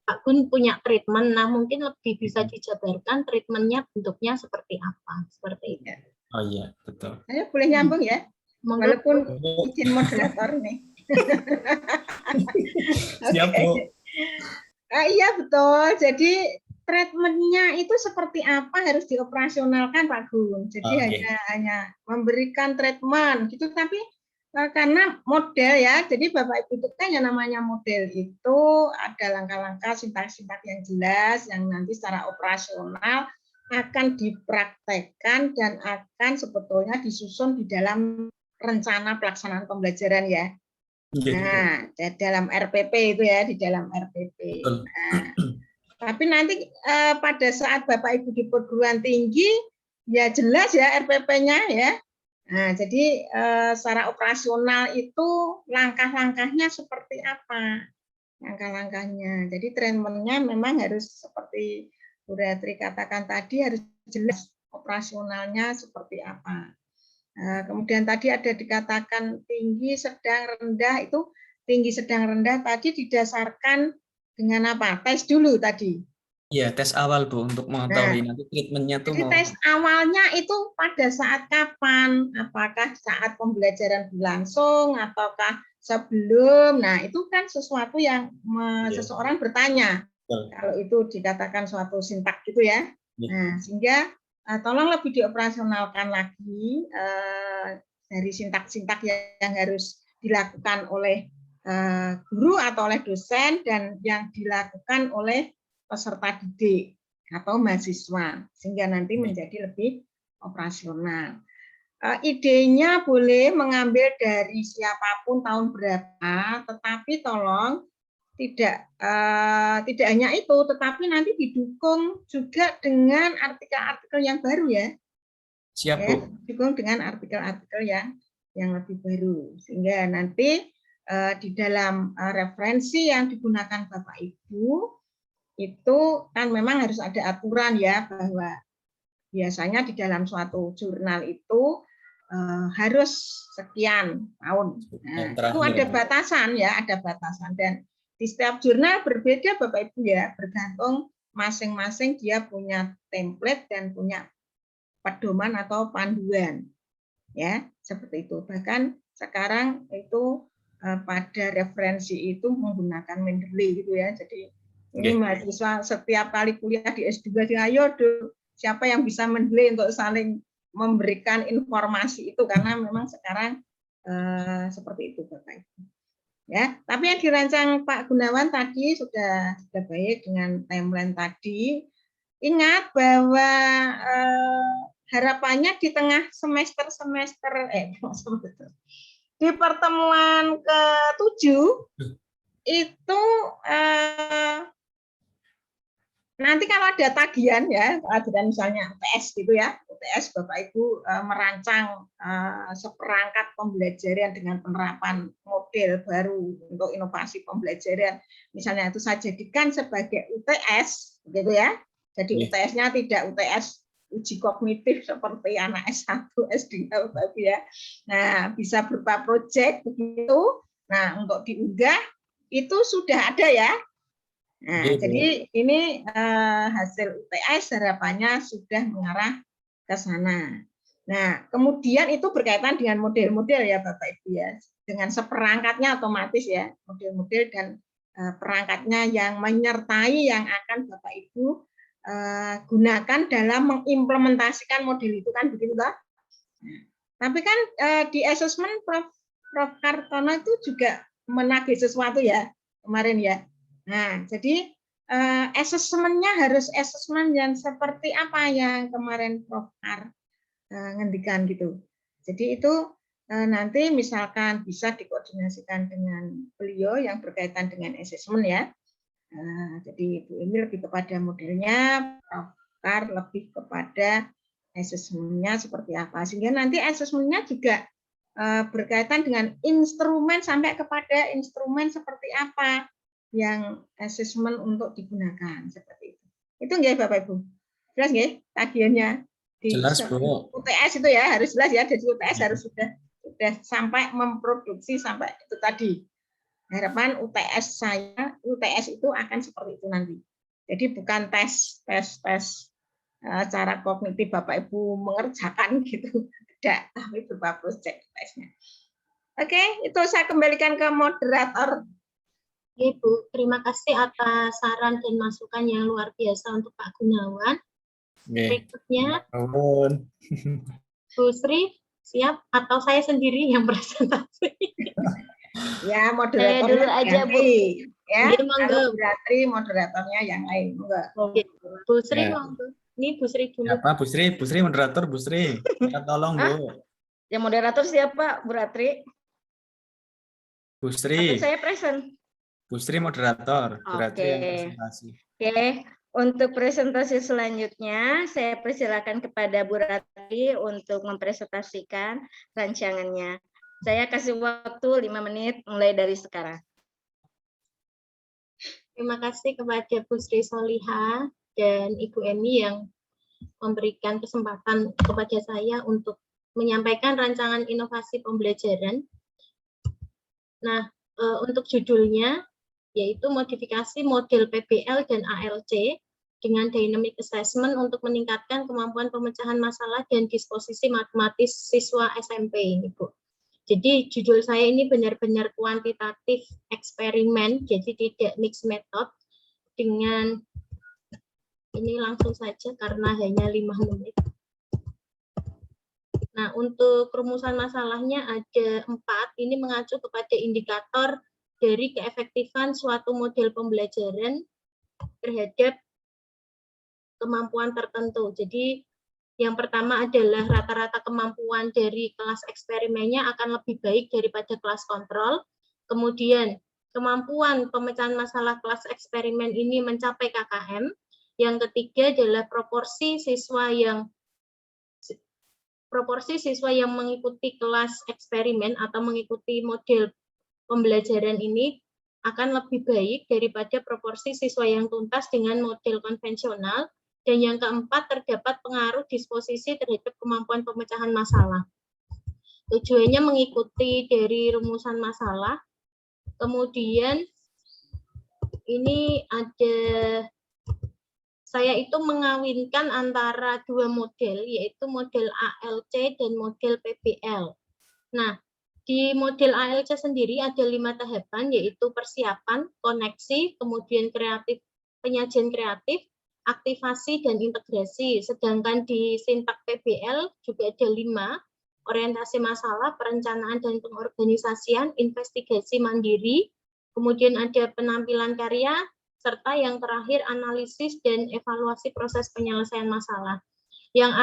Pak Gun punya treatment, nah mungkin lebih bisa dijabarkan treatmentnya bentuknya seperti apa, seperti itu. Oh iya, betul. Saya boleh nyambung ya, walaupun izin moderator nih. Siap, Bu. Iya betul. Jadi treatmentnya itu seperti apa harus dioperasionalkan Pak Gun. Jadi hanya memberikan treatment gitu, tapi karena model ya, jadi Bapak Ibu itu kan yang namanya model itu ada langkah-langkah sintak-sintak yang jelas yang nanti secara operasional akan dipraktekkan dan akan sebetulnya disusun di dalam rencana pelaksanaan pembelajaran ya. Nah, dalam RPP itu ya, di dalam RPP. Nah, tapi nanti pada saat Bapak Ibu di perguruan tinggi, ya jelas ya RPP-nya ya. Nah, jadi secara operasional itu langkah-langkahnya seperti apa? Langkah-langkahnya. Jadi treatment-nya memang harus seperti Bu Ratri katakan tadi, harus jelas operasionalnya seperti apa. Kemudian tadi ada dikatakan tinggi, sedang, rendah, itu tinggi, sedang, rendah tadi didasarkan dengan apa? Tes dulu tadi. Iya, tes awal Bu untuk mengetahui nanti treatmentnya tuh jadi mau. Tes awalnya itu pada saat kapan? Apakah saat pembelajaran berlangsung ataukah sebelum? Nah, itu kan sesuatu yang seseorang bertanya. Kalau itu dikatakan suatu sintak gitu ya. Nah, sehingga tolong lebih dioperasionalkan lagi dari sintak-sintak yang harus dilakukan oleh guru atau oleh dosen dan yang dilakukan oleh peserta didik atau mahasiswa, sehingga nanti menjadi lebih operasional. Idenya boleh mengambil dari siapapun tahun berapa, tetapi tolong tidak hanya itu, tetapi nanti didukung juga dengan artikel-artikel yang baru ya. Siap, Bu. Didukung dengan artikel-artikel yang lebih baru, sehingga nanti di dalam referensi yang digunakan Bapak Ibu itu kan memang harus ada aturan ya, bahwa biasanya di dalam suatu jurnal itu harus sekian tahun. Nah, itu ada batasan ya, ada batasan, dan di setiap jurnal berbeda Bapak Ibu ya, bergantung masing-masing dia punya template dan punya pedoman atau panduan ya, seperti itu. Bahkan sekarang itu pada referensi itu menggunakan Mendeley gitu ya. Jadi ini mahasiswa setiap kali kuliah di S2, ayo siapa yang bisa Mendeley untuk saling memberikan informasi itu, karena memang sekarang seperti itu Bapak Ibu. Ya, tapi yang dirancang Pak Gunawan tadi sudah baik dengan timeline tadi. Ingat bahwa harapannya di tengah semester di pertemuan ke-7 itu nanti kalau ada tagihan ya, ada misalnya UTS gitu ya, UTS Bapak Ibu merancang seperangkat pembelajaran dengan penerapan model baru untuk inovasi pembelajaran, misalnya itu saya jadikan sebagai UTS gitu ya. Jadi UTS-nya tidak UTS uji kognitif seperti anak S1, S2 Bapak Ibu ya. Nah, bisa berupa proyek begitu. Nah, untuk diunggah itu sudah ada ya. Nah, jadi ini hasil UTS harapannya sudah mengarah ke sana. Nah, kemudian itu berkaitan dengan model-model ya Bapak Ibu ya, dengan seperangkatnya otomatis ya, model-model dan perangkatnya yang menyertai yang akan Bapak Ibu gunakan dalam mengimplementasikan model itu kan begitu toh. Nah, tapi kan di assessment Prof Kartono itu juga menagih sesuatu ya kemarin ya. Nah, jadi assessment-nya harus assessment yang seperti apa yang kemarin Prof Kar ngendikan gitu. Jadi itu nanti misalkan bisa dikoordinasikan dengan beliau yang berkaitan dengan asesmen ya. Jadi Bu Emi lebih kepada modelnya, Prof. Kar lebih kepada asesmennya seperti apa. Sehingga nanti asesmennya juga berkaitan dengan instrumen sampai kepada instrumen seperti apa yang asesmen untuk digunakan seperti itu. Itu nggih Bapak Ibu. Jelas nggih tagihannya di Jelas, Bu. UTS itu ya harus jelas ya. Jadi UTS harus sudah sampai memproduksi sampai itu tadi. Harapan UTS saya, UTS itu akan seperti itu nanti. Jadi bukan tes cara kognitif Bapak Ibu mengerjakan gitu, tidak, tapi berupa proyek tesnya. Oke, itu saya kembalikan ke moderator. Ibu, terima kasih atas saran dan masukan yang luar biasa untuk Pak Gunawan. Berikutnya, Bu Sri, siap atau saya sendiri yang presentasi? Ya, moderatornya dulu aja, Bu. Ya, Iya, monggo. moderatornya yang lain. Oke. Bu Sri, monggo. Ini Bu Sri dulu. Apa Bu Sri? Bu Sri moderator Bu Sri. Minta tolong Bu. Yang moderator siapa, Bu Ratri? Bu Sri. Atau saya present? Bu Sri moderator. Bu Ratri yang Oke. presentasi. Oke, untuk presentasi selanjutnya saya persilakan kepada Bu Ratri untuk mempresentasikan rancangannya. Saya kasih waktu 5 menit mulai dari sekarang. Terima kasih kepada Bu Sri Soliha dan Ibu Emi yang memberikan kesempatan kepada saya untuk menyampaikan rancangan inovasi pembelajaran. Nah, untuk judulnya yaitu modifikasi model PBL dan ALC dengan dynamic assessment untuk meningkatkan kemampuan pemecahan masalah dan disposisi matematis siswa SMP ini, Bu. Jadi judul saya ini benar-benar kuantitatif eksperimen, jadi tidak mixed method dengan ini langsung saja karena hanya 5 menit. Nah, untuk rumusan masalahnya ada 4, ini mengacu kepada indikator dari keefektifan suatu model pembelajaran terhadap kemampuan tertentu. Jadi yang pertama adalah rata-rata kemampuan dari kelas eksperimennya akan lebih baik daripada kelas kontrol. Kemudian kemampuan pemecahan masalah kelas eksperimen ini mencapai KKM. Yang ketiga adalah proporsi siswa yang mengikuti kelas eksperimen atau mengikuti model pembelajaran ini akan lebih baik daripada proporsi siswa yang tuntas dengan model konvensional. Dan yang keempat, terdapat pengaruh disposisi terhadap kemampuan pemecahan masalah. Tujuannya mengikuti dari rumusan masalah. Kemudian ini ada, saya itu mengawinkan antara 2 model, yaitu model ALC dan model PBL. Nah, di model ALC sendiri ada 5 tahapan, yaitu persiapan, koneksi, kemudian penyajian kreatif, aktivasi, dan integrasi. Sedangkan di sintak PBL juga ada 5, orientasi masalah, perencanaan dan pengorganisasian, investigasi mandiri, kemudian ada penampilan karya, serta yang terakhir analisis dan evaluasi proses penyelesaian masalah. Yang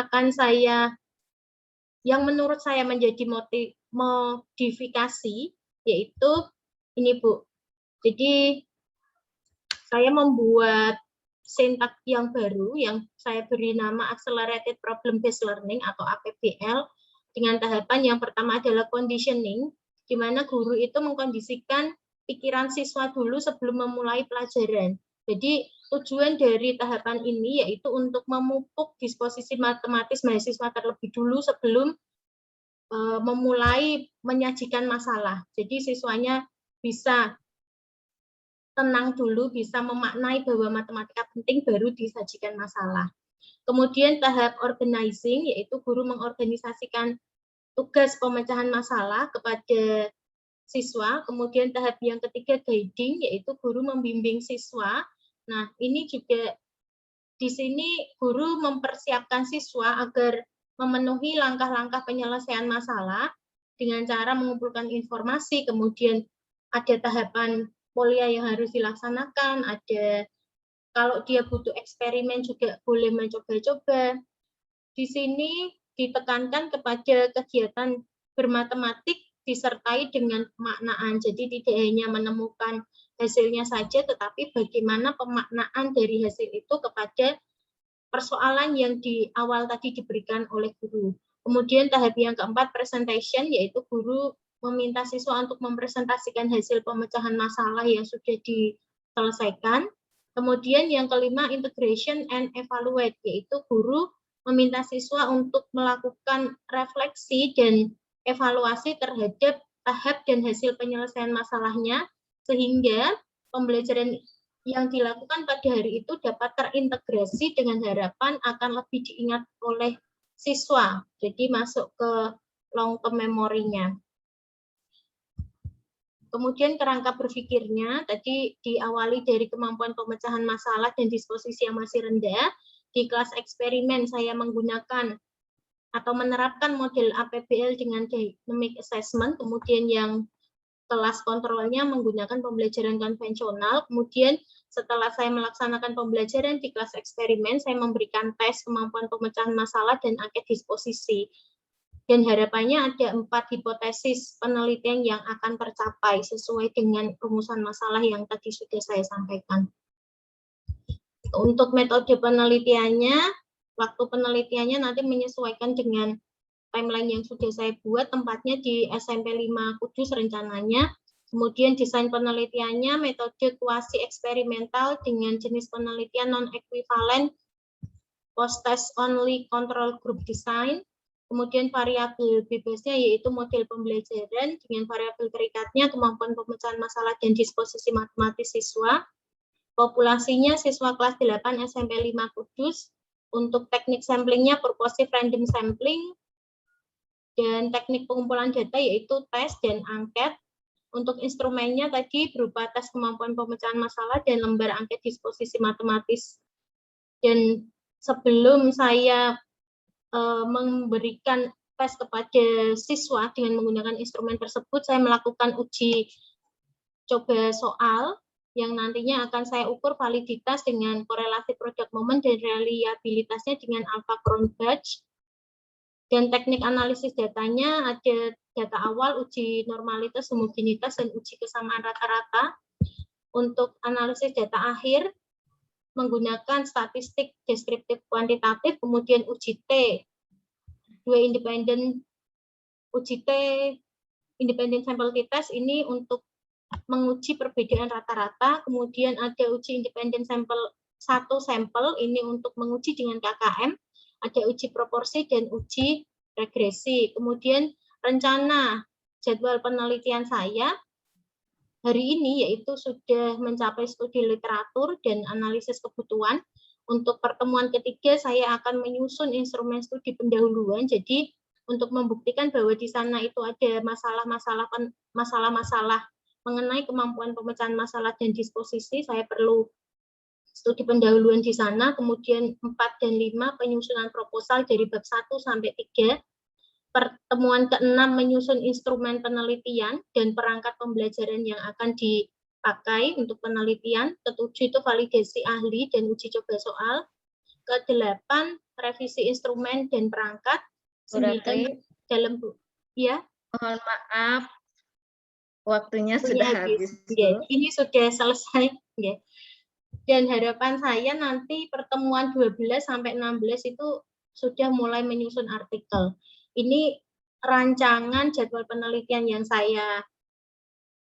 menurut saya menjadi modifikasi, yaitu ini Bu. Jadi saya membuat sintak yang baru yang saya beri nama Accelerated Problem Based Learning atau APBL dengan tahapan yang pertama adalah conditioning, di mana guru itu mengkondisikan pikiran siswa dulu sebelum memulai pelajaran. Jadi tujuan dari tahapan ini yaitu untuk memupuk disposisi matematis mahasiswa terlebih dulu sebelum memulai menyajikan masalah. Jadi siswanya bisa tenang dulu, bisa memaknai bahwa matematika penting baru disajikan masalah. Kemudian tahap organizing, yaitu guru mengorganisasikan tugas pemecahan masalah kepada siswa. Kemudian tahap yang ketiga guiding, yaitu guru membimbing siswa. Nah, ini juga di sini guru mempersiapkan siswa agar memenuhi langkah-langkah penyelesaian masalah dengan cara mengumpulkan informasi, kemudian ada tahapan polia yang harus dilaksanakan, ada kalau dia butuh eksperimen juga boleh mencoba-coba. Di sini ditekankan kepada kegiatan bermatematik disertai dengan pemaknaan. Jadi tidak hanya menemukan hasilnya saja, tetapi bagaimana pemaknaan dari hasil itu kepada persoalan yang di awal tadi diberikan oleh guru. Kemudian tahap yang keempat, presentation, yaitu guru meminta siswa untuk mempresentasikan hasil pemecahan masalah yang sudah diselesaikan. Kemudian yang kelima, integration and evaluate, yaitu guru meminta siswa untuk melakukan refleksi dan evaluasi terhadap tahap dan hasil penyelesaian masalahnya, sehingga pembelajaran yang dilakukan pada hari itu dapat terintegrasi dengan harapan akan lebih diingat oleh siswa, jadi masuk ke long term memory-nya. Kemudian kerangka berpikirnya, tadi diawali dari kemampuan pemecahan masalah dan disposisi yang masih rendah. Di kelas eksperimen saya menggunakan atau menerapkan model APBL dengan dynamic assessment, kemudian yang kelas kontrolnya menggunakan pembelajaran konvensional. Kemudian setelah saya melaksanakan pembelajaran di kelas eksperimen, saya memberikan tes kemampuan pemecahan masalah dan angket disposisi. Dan harapannya ada 4 hipotesis penelitian yang akan tercapai sesuai dengan rumusan masalah yang tadi sudah saya sampaikan. Untuk metode penelitiannya, waktu penelitiannya nanti menyesuaikan dengan timeline yang sudah saya buat, tempatnya di SMP 5 Kudus rencananya. Kemudian desain penelitiannya metode kuasi eksperimental dengan jenis penelitian non-equivalent post-test only control group design. Kemudian variabel bebasnya yaitu model pembelajaran dengan variabel terikatnya kemampuan pemecahan masalah dan disposisi matematis siswa. Populasinya siswa kelas 8 SMP 5 Kudus. Untuk teknik samplingnya purposive random sampling. Dan teknik pengumpulan data yaitu tes dan angket. Untuk instrumennya tadi berupa tes kemampuan pemecahan masalah dan lembar angket disposisi matematis. Dan sebelum saya memberikan tes kepada siswa dengan menggunakan instrumen tersebut, saya melakukan uji coba soal yang nantinya akan saya ukur validitas dengan korelasi product moment dan reliabilitasnya dengan alpha Cronbach. Dan teknik analisis datanya ada data awal, uji normalitas, homogenitas, dan uji kesamaan rata-rata. Untuk analisis data akhir, menggunakan statistik deskriptif kuantitatif, kemudian uji T, uji T, independent sample t-test ini untuk menguji perbedaan rata-rata, kemudian ada uji independent sampel, satu sampel, ini untuk menguji dengan KKM, ada uji proporsi dan uji regresi. Kemudian rencana jadwal penelitian saya hari ini yaitu sudah mencapai studi literatur dan analisis kebutuhan. Untuk pertemuan ketiga saya akan menyusun instrumen studi pendahuluan. Jadi untuk membuktikan bahwa di sana itu ada masalah-masalah mengenai kemampuan pemecahan masalah dan disposisi, saya perlu studi pendahuluan di sana. Kemudian 4 dan 5 penyusunan proposal dari bab 1 sampai 3. Pertemuan ke-6 menyusun instrumen penelitian dan perangkat pembelajaran yang akan dipakai untuk penelitian. Ke-7 itu validasi ahli dan uji coba soal. Ke-8 revisi instrumen dan perangkat. 9 dalam ya. Mohon maaf, waktunya sudah habis. Ya, ini sudah selesai. Ya. Dan harapan saya nanti pertemuan 12 sampai 16 itu sudah mulai menyusun artikel. Ini rancangan jadwal penelitian yang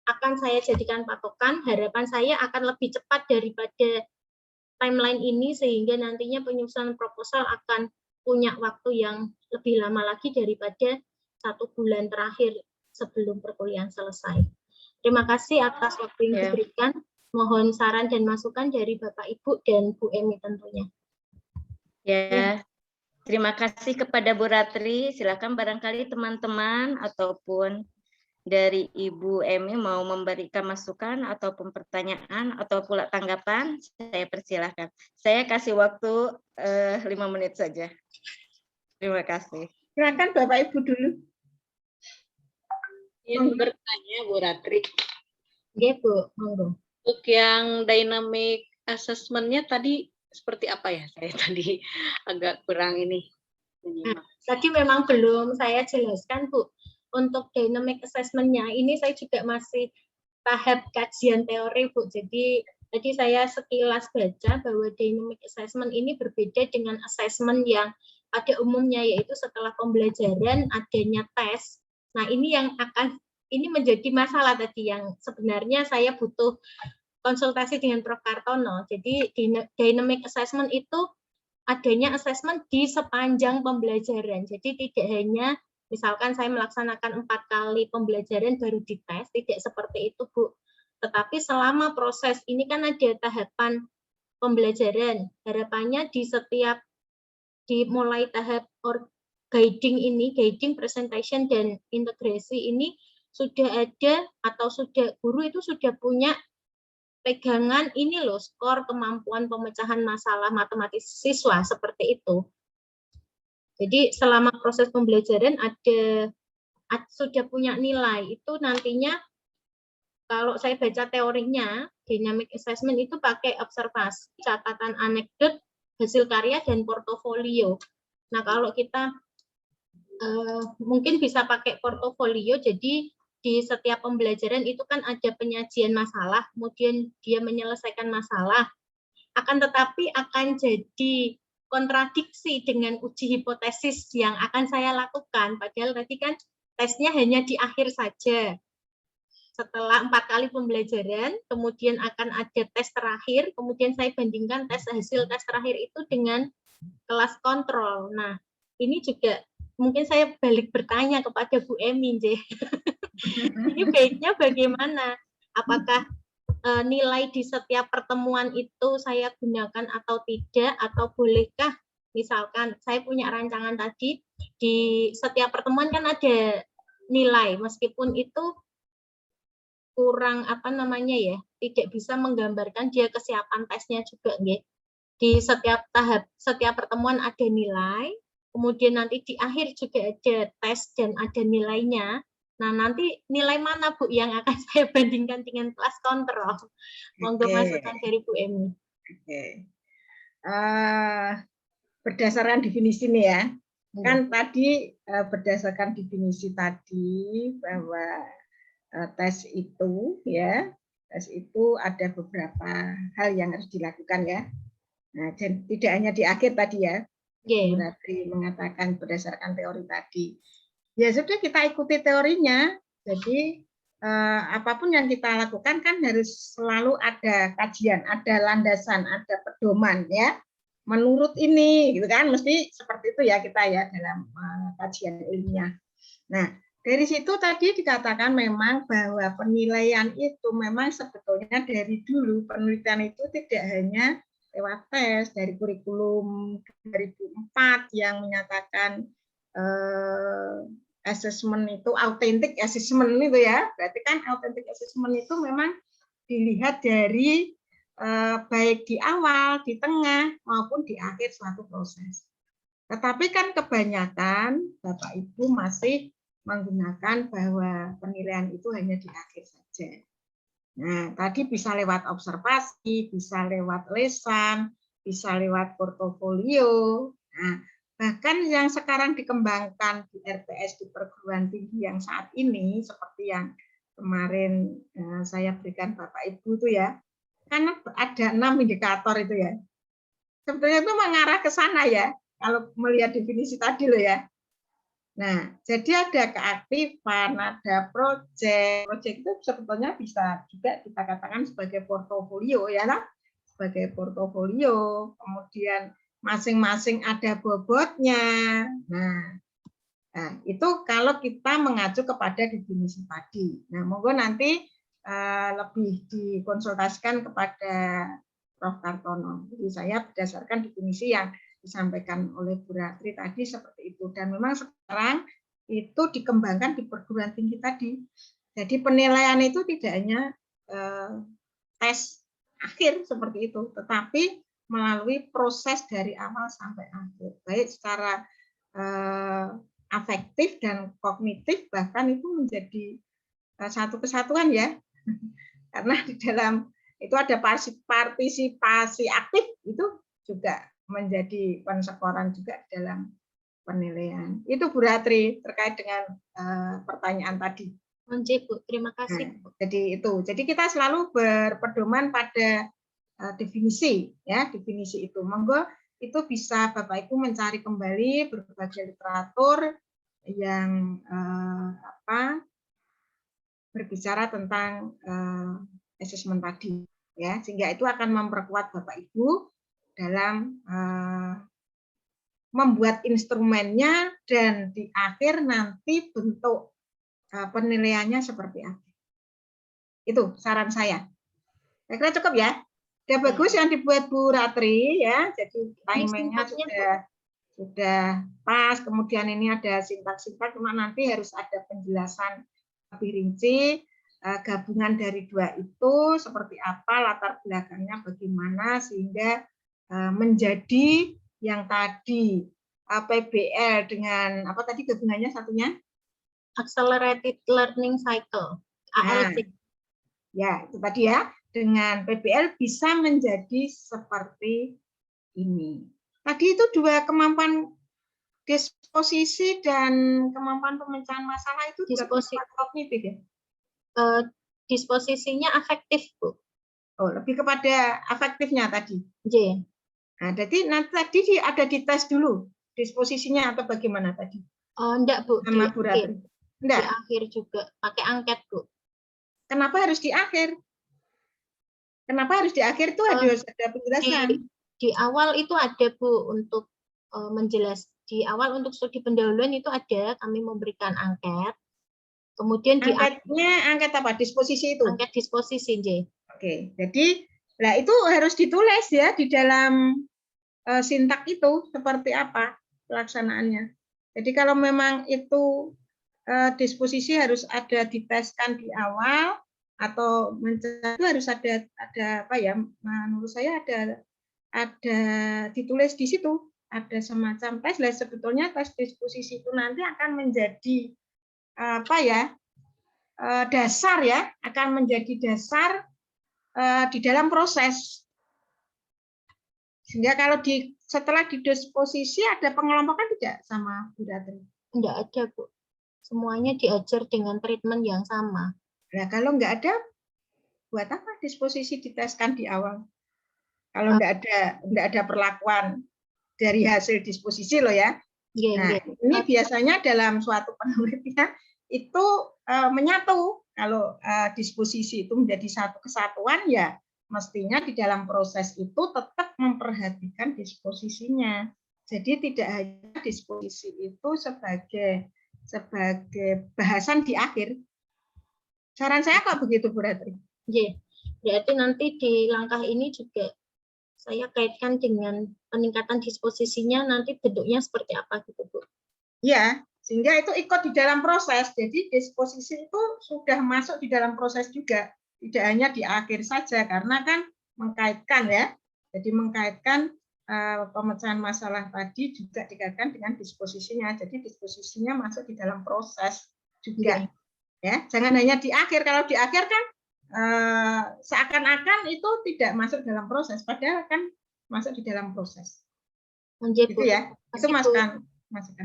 akan saya jadikan patokan. Harapan saya akan lebih cepat daripada timeline ini, sehingga nantinya penyusunan proposal akan punya waktu yang lebih lama lagi daripada 1 bulan terakhir sebelum perkuliahan selesai. Terima kasih atas waktu yang diberikan. Mohon saran dan masukan dari Bapak Ibu dan Bu Emi tentunya. Ya. Terima kasih kepada Bu Ratri. Silakan barangkali teman-teman ataupun dari Ibu Emi mau memberikan masukan ataupun pertanyaan atau pula tanggapan, saya persilahkan. Saya kasih waktu 5 menit saja. Terima kasih. Silakan Bapak Ibu dulu. Ingin bertanya Bu Ratri. Oke, Bu, monggo. Untuk yang dynamic assessment-nya tadi seperti apa ya? Saya tadi agak kurang ini. menyimak. Tadi memang belum saya jelaskan, Bu. Untuk dynamic assessment-nya, ini saya juga masih tahap kajian teori, Bu. Jadi tadi saya sekilas baca bahwa dynamic assessment ini berbeda dengan assessment yang pada umumnya, yaitu setelah pembelajaran adanya tes. Nah, ini yang ini menjadi masalah tadi yang sebenarnya saya butuh konsultasi dengan Prof. Kartono. Jadi dynamic assessment itu adanya assessment di sepanjang pembelajaran. Jadi tidak hanya misalkan saya melaksanakan 4 kali pembelajaran baru dites, tidak seperti itu, Bu. Tetapi selama proses ini kan ada tahapan pembelajaran. Harapannya dimulai tahap guiding ini, guiding, presentation, dan integrasi ini sudah ada atau guru itu sudah punya pegangan ini loh, skor kemampuan pemecahan masalah matematis siswa seperti itu. Jadi selama proses pembelajaran sudah punya nilai, itu nantinya kalau saya baca teorinya, dynamic assessment itu pakai observasi, catatan anekdot, hasil karya, dan portofolio. Nah, kalau kita mungkin bisa pakai portofolio, jadi di setiap pembelajaran itu kan ada penyajian masalah, kemudian dia menyelesaikan masalah, akan tetapi akan jadi kontradiksi dengan uji hipotesis yang akan saya lakukan, padahal tadi kan tesnya hanya di akhir saja. Setelah 4 kali pembelajaran, kemudian akan ada tes terakhir, kemudian saya bandingkan hasil tes terakhir itu dengan kelas kontrol. Nah, ini juga mungkin saya balik bertanya kepada Bu Emi, ini baiknya bagaimana? Apakah nilai di setiap pertemuan itu saya gunakan atau tidak, atau bolehkah misalkan saya punya rancangan tadi, di setiap pertemuan kan ada nilai, meskipun itu kurang tidak bisa menggambarkan dia kesiapan tesnya juga, nggih. Di setiap pertemuan ada nilai, kemudian nanti di akhir juga ada tes dan ada nilainya. Nah, nanti nilai mana, Bu, yang akan saya bandingkan dengan kelas kontrol? Monggo masukan dari Bu Emi. Berdasarkan definisi nih ya, kan tadi berdasarkan definisi tadi bahwa tes itu ada beberapa hal yang harus dilakukan ya. Nah, tidak hanya di akhir tadi ya, Bu Ratri mengatakan berdasarkan teori tadi. Ya sudah, kita ikuti teorinya. Jadi apapun yang kita lakukan kan harus selalu ada kajian, ada landasan, ada pedoman ya. Menurut ini, gitu kan, mesti seperti itu ya kita ya dalam kajian ilmiah. Nah, dari situ tadi dikatakan memang bahwa penilaian itu memang sebetulnya dari dulu penelitian itu tidak hanya lewat tes, dari kurikulum 2004 yang menyatakan assessment itu authentic assessment itu ya. Berarti kan authentic assessment itu memang dilihat dari baik di awal, di tengah maupun di akhir suatu proses. Tetapi kan kebanyakan Bapak Ibu masih menggunakan bahwa penilaian itu hanya di akhir saja. Nah, tadi bisa lewat observasi, bisa lewat lesan, bisa lewat portofolio. Nah, bahkan yang sekarang dikembangkan di RPS di perguruan tinggi yang saat ini, seperti yang kemarin saya berikan Bapak Ibu itu ya, karena ada 6 indikator itu ya. Sebetulnya itu mengarah ke sana ya, kalau melihat definisi tadi loh ya. Nah, jadi ada keaktifan, ada proyek. Proyek itu sebetulnya bisa juga kita katakan sebagai portofolio ya lah, sebagai portofolio. Kemudian masing-masing ada bobotnya. Nah, itu kalau kita mengacu kepada definisi tadi. Nah, monggo nanti lebih dikonsultasikan kepada Prof. Kartono. Jadi saya berdasarkan definisi yang disampaikan oleh Bu Ratri tadi seperti itu. Dan memang sekarang itu dikembangkan di perguruan tinggi tadi. Jadi penilaian itu tidak hanya tes akhir seperti itu, tetapi melalui proses dari awal sampai akhir, baik secara afektif dan kognitif, bahkan itu menjadi satu kesatuan ya. Karena di dalam itu ada partisipasi aktif, itu juga menjadi pensekoran juga dalam penilaian. Itu Bu Ratri terkait dengan pertanyaan tadi. Oke, Bu. Terima kasih. Nah, jadi itu. Jadi kita selalu berpedoman pada definisi, ya, definisi itu. Monggo itu bisa Bapak Ibu mencari kembali berbagai literatur yang berbicara tentang asesmen tadi, ya, sehingga itu akan memperkuat Bapak Ibu dalam membuat instrumennya dan di akhir nanti bentuk penilaiannya seperti apa. Itu saran saya. Saya kira cukup ya. Sudah bagus yang dibuat Bu Ratri ya. Jadi timingnya sudah pas. Kemudian ini ada sintaks-sintaks, cuma nanti harus ada penjelasan lebih rinci. Gabungan dari dua itu seperti apa, latar belakangnya bagaimana sehingga menjadi yang tadi PBL dengan apa tadi gabungannya satunya? Accelerated Learning Cycle. ALC. Ya, itu tadi ya. Dengan PBL bisa menjadi seperti ini. Tadi itu dua kemampuan disposisi dan kemampuan pemecahan masalah itu disposisi kognitif ya? Disposisinya afektif, Bu. Oh, lebih kepada afektifnya tadi. J. Nah, jadi nanti tadi ada dites dulu disposisinya atau bagaimana tadi? Oh, enggak, Bu. Sama Bu Ratri. Enggak. Di akhir juga pakai angket, Bu. Kenapa harus di akhir? Kenapa harus di akhir itu harus ada penjelasan? Di awal itu ada, Bu, untuk menjelaskan. Di awal untuk studi pendahuluan itu ada, kami memberikan angket. Kemudian angket apa? Disposisi itu? Angket disposisi, J. Oke, jadi nah itu harus ditulis ya di dalam sintak itu seperti apa pelaksanaannya. Jadi kalau memang itu disposisi harus ada diteskan di awal atau itu harus ada apa ya? Menurut saya ada ditulis di situ, ada semacam tes. Lah sebetulnya tes disposisi itu nanti akan menjadi apa ya? Dasar ya, akan menjadi dasar di dalam proses. Sehingga kalau setelah di disposisi ada pengelompokan tidak sama Bu Ratri? Enggak ada, Bu. Semuanya diajar dengan treatment yang sama. Nah, kalau enggak ada, buat apa disposisi diteskan di awal? Kalau enggak ada perlakuan dari hasil disposisi loh ya. Nah, ini biasanya dalam suatu penelitian itu menyatu. Kalau disposisi itu menjadi satu kesatuan, ya mestinya di dalam proses itu tetap memperhatikan disposisinya. Jadi tidak hanya disposisi itu sebagai bahasan di akhir. Saran saya kok begitu, Bu Ratri? Iya, berarti nanti di langkah ini juga saya kaitkan dengan peningkatan disposisinya, nanti bentuknya seperti apa gitu, Bu? Ya, sehingga itu ikut di dalam proses. Jadi disposisi itu sudah masuk di dalam proses juga, tidak hanya di akhir saja, karena kan mengkaitkan ya. Jadi mengkaitkan pemecahan masalah tadi juga dikaitkan dengan disposisinya. Jadi disposisinya masuk di dalam proses juga. Ya, jangan hanya di akhir. Kalau di akhir kan seakan-akan itu tidak masuk dalam proses, padahal kan masuk di dalam proses. Gitu ya. Itu masukan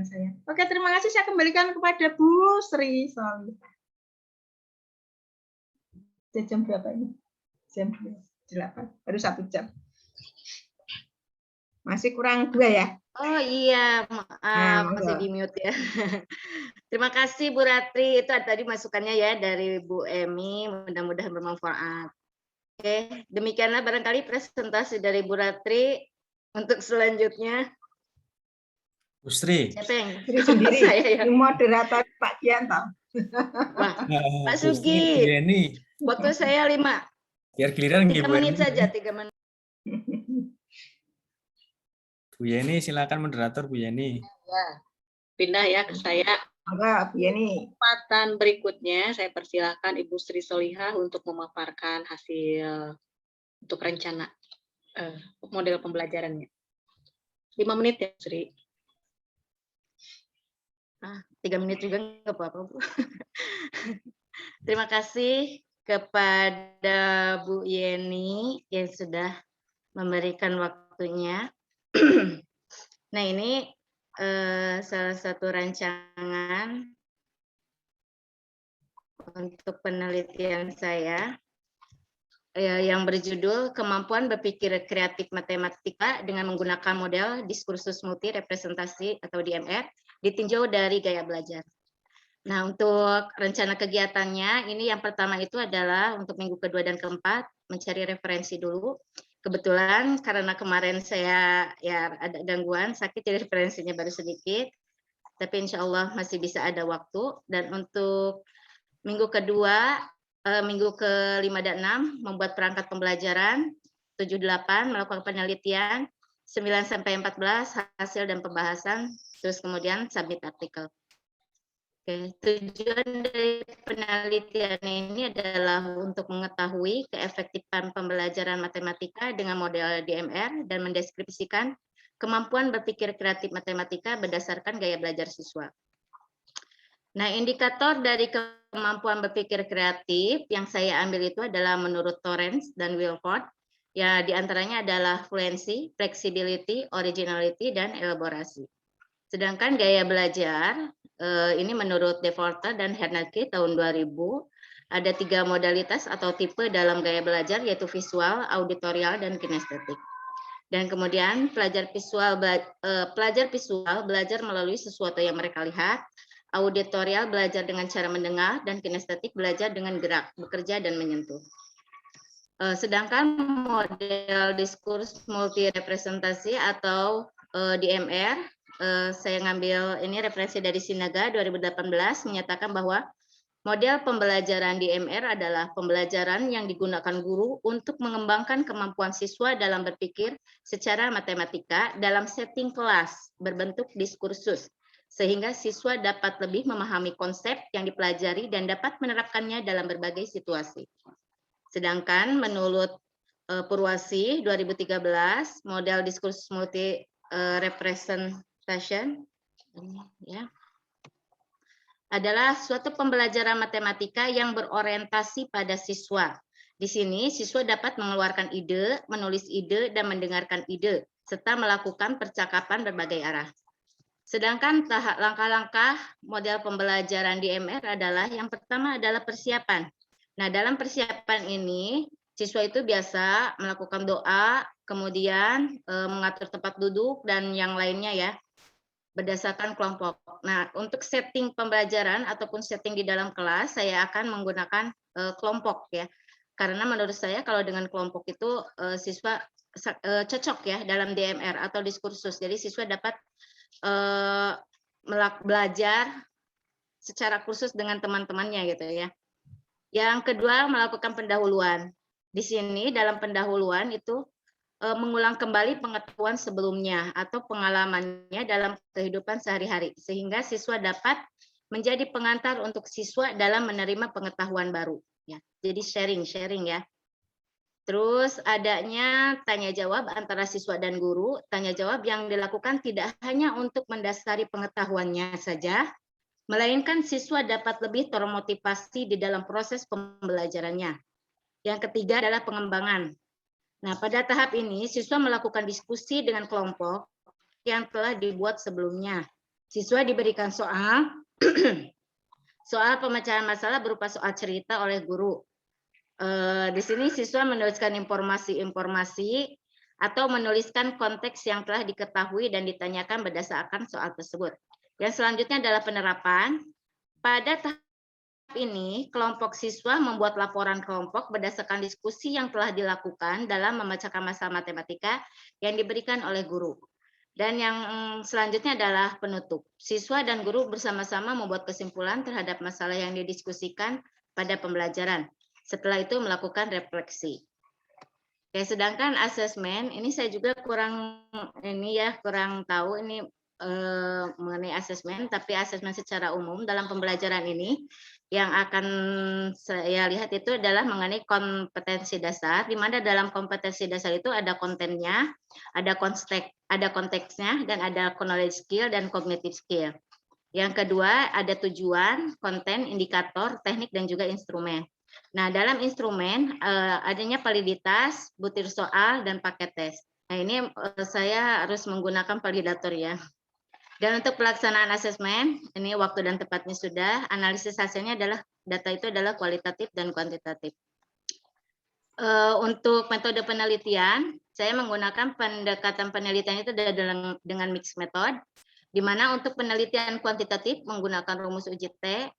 saya. Oke, terima kasih. Saya kembalikan kepada Bu Sri Solihah. Jam berapa ini? Jam 8. Baru 1 jam. Masih kurang 2 ya? Oh iya, maaf, masih di mute ya. Terima kasih Bu Ratri. Itu tadi masukannya ya dari Bu Emi. Mudah-mudahan bermanfaat. Oke, demikianlah barangkali presentasi dari Bu Ratri. Untuk selanjutnya. Bu Sri. Siapa yang? Sri sendiri. Saya ya. Moderator Pak Gianto. Wah, Pak Sugi. Waktu saya 5. Biar giliran 3 menit saja, 3 menit. Bu Yeni, silakan moderator Bu Yeni. Ya, pindah ya ke saya. Enggak, Bu Yeni. Kesempatan berikutnya saya persilahkan Ibu Sri Solihah untuk memaparkan hasil untuk rencana model pembelajarannya. 5 menit ya, Sri. 3 menit juga nggak apa-apa, Bu. Terima kasih kepada Bu Yeni yang sudah memberikan waktunya. Nah, ini salah satu rancangan untuk penelitian saya yang berjudul Kemampuan Berpikir Kreatif Matematika dengan menggunakan model diskursus multi representasi atau DMR ditinjau dari gaya belajar. Nah, untuk rencana kegiatannya, ini yang pertama itu adalah untuk minggu kedua dan keempat, mencari referensi dulu. Kebetulan karena kemarin saya ya ada gangguan, sakit, jadi referensinya baru sedikit. Tapi insya Allah masih bisa ada waktu. Dan untuk minggu kedua, minggu ke-5 dan 6, membuat perangkat pembelajaran, 7-8, melakukan penelitian, 9-14, hasil dan pembahasan, terus kemudian submit artikel. Oke, tujuan dari penelitian ini adalah untuk mengetahui keefektifan pembelajaran matematika dengan model DMR dan mendeskripsikan kemampuan berpikir kreatif matematika berdasarkan gaya belajar siswa. Nah, indikator dari kemampuan berpikir kreatif yang saya ambil itu adalah menurut Torrance dan Wilford. Ya, diantaranya adalah fluency, flexibility, originality, dan elaborasi. Sedangkan gaya belajar, ini menurut Deforter dan Hernacki tahun 2000, ada 3 modalitas atau tipe dalam gaya belajar, yaitu visual, auditorial, dan kinestetik. Dan kemudian pelajar visual belajar melalui sesuatu yang mereka lihat, auditorial belajar dengan cara mendengar, dan kinestetik belajar dengan gerak, bekerja, dan menyentuh. Sedangkan model diskurs multi representasi atau DMR, saya ngambil ini referensi dari Sinaga 2018 menyatakan bahwa model pembelajaran DMR adalah pembelajaran yang digunakan guru untuk mengembangkan kemampuan siswa dalam berpikir secara matematika dalam setting kelas berbentuk diskursus, sehingga siswa dapat lebih memahami konsep yang dipelajari dan dapat menerapkannya dalam berbagai situasi. Sedangkan menurut Purwasi 2013, model diskursus multi representation ya, adalah suatu pembelajaran matematika yang berorientasi pada siswa. Di sini siswa dapat mengeluarkan ide, menulis ide, dan mendengarkan ide, serta melakukan percakapan berbagai arah. Sedangkan langkah-langkah model pembelajaran DMR adalah yang pertama adalah persiapan. Nah, dalam persiapan ini siswa itu biasa melakukan doa, kemudian mengatur tempat duduk dan yang lainnya ya, berdasarkan kelompok. Nah, untuk setting pembelajaran ataupun setting di dalam kelas, saya akan menggunakan kelompok ya. Karena menurut saya kalau dengan kelompok itu siswa cocok ya dalam DMR atau diskursus. Jadi siswa dapat belajar secara khusus dengan teman-temannya gitu ya. Yang kedua, melakukan pendahuluan. Di sini dalam pendahuluan itu mengulang kembali pengetahuan sebelumnya atau pengalamannya dalam kehidupan sehari-hari sehingga siswa dapat menjadi pengantar untuk siswa dalam menerima pengetahuan baru ya. Jadi sharing ya. Terus adanya tanya jawab antara siswa dan guru, tanya jawab yang dilakukan tidak hanya untuk mendasari pengetahuannya saja, melainkan siswa dapat lebih termotivasi di dalam proses pembelajarannya. Yang ketiga adalah pengembangan. Nah, pada tahap ini, siswa melakukan diskusi dengan kelompok yang telah dibuat sebelumnya. Siswa diberikan soal, soal pemecahan masalah berupa soal cerita oleh guru. Di sini siswa menuliskan informasi-informasi atau menuliskan konteks yang telah diketahui dan ditanyakan berdasarkan soal tersebut. Yang selanjutnya adalah penerapan. Pada tahap ini, kelompok siswa membuat laporan kelompok berdasarkan diskusi yang telah dilakukan dalam memecahkan masalah matematika yang diberikan oleh guru. Dan yang selanjutnya adalah penutup. Siswa dan guru bersama-sama membuat kesimpulan terhadap masalah yang didiskusikan pada pembelajaran. Setelah itu melakukan refleksi. Oke, sedangkan asesmen ini saya juga kurang tahu ini mengenai asesmen, tapi asesmen secara umum dalam pembelajaran ini yang akan saya lihat itu adalah mengenai kompetensi dasar, di mana dalam kompetensi dasar itu ada kontennya, ada konteksnya, dan ada knowledge skill dan cognitive skill. Yang kedua ada tujuan, konten, indikator, teknik, dan juga instrumen. Nah, dalam instrumen adanya validitas, butir soal, dan paket tes. Nah, ini saya harus menggunakan validator ya. Dan untuk pelaksanaan asesmen, ini waktu dan tempatnya sudah, analisis hasilnya adalah data itu adalah kualitatif dan kuantitatif. Untuk metode penelitian, saya menggunakan pendekatan penelitian itu dengan mixed method, di mana untuk penelitian kuantitatif menggunakan rumus uji T,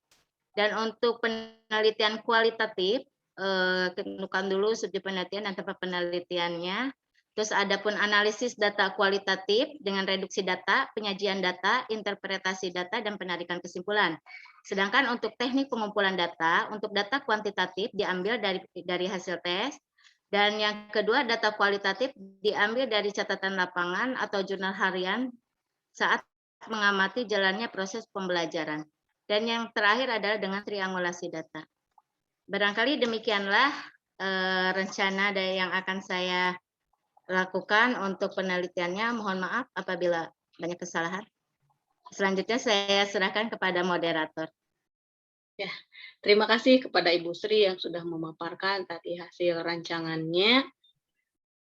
dan untuk penelitian kualitatif, tentukan dulu subjek penelitian dan tempat penelitiannya. Terus ada pun analisis data kualitatif dengan reduksi data, penyajian data, interpretasi data, dan penarikan kesimpulan. Sedangkan untuk teknik pengumpulan data, untuk data kuantitatif diambil dari hasil tes, dan yang kedua data kualitatif diambil dari catatan lapangan atau jurnal harian saat mengamati jalannya proses pembelajaran. Dan yang terakhir adalah dengan triangulasi data. Barangkali demikianlah rencana yang akan saya lakukan untuk penelitiannya. Mohon maaf apabila banyak kesalahan. Selanjutnya saya serahkan kepada moderator. Ya, terima kasih kepada Ibu Sri yang sudah memaparkan tadi hasil rancangannya.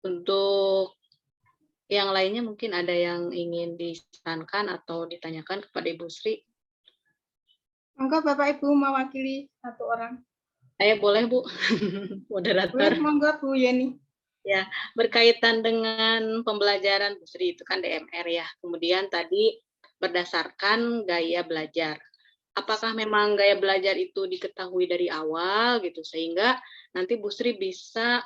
Untuk yang lainnya mungkin ada yang ingin disarankan atau ditanyakan kepada Ibu Sri. Monggo Bapak Ibu mewakili satu orang. Saya boleh Bu, moderator. Boleh, monggo Bu Yeni. Ya, berkaitan dengan pembelajaran Bu Sri itu kan DMR ya. Kemudian tadi berdasarkan gaya belajar. Apakah memang gaya belajar itu diketahui dari awal gitu sehingga nanti Bu Sri bisa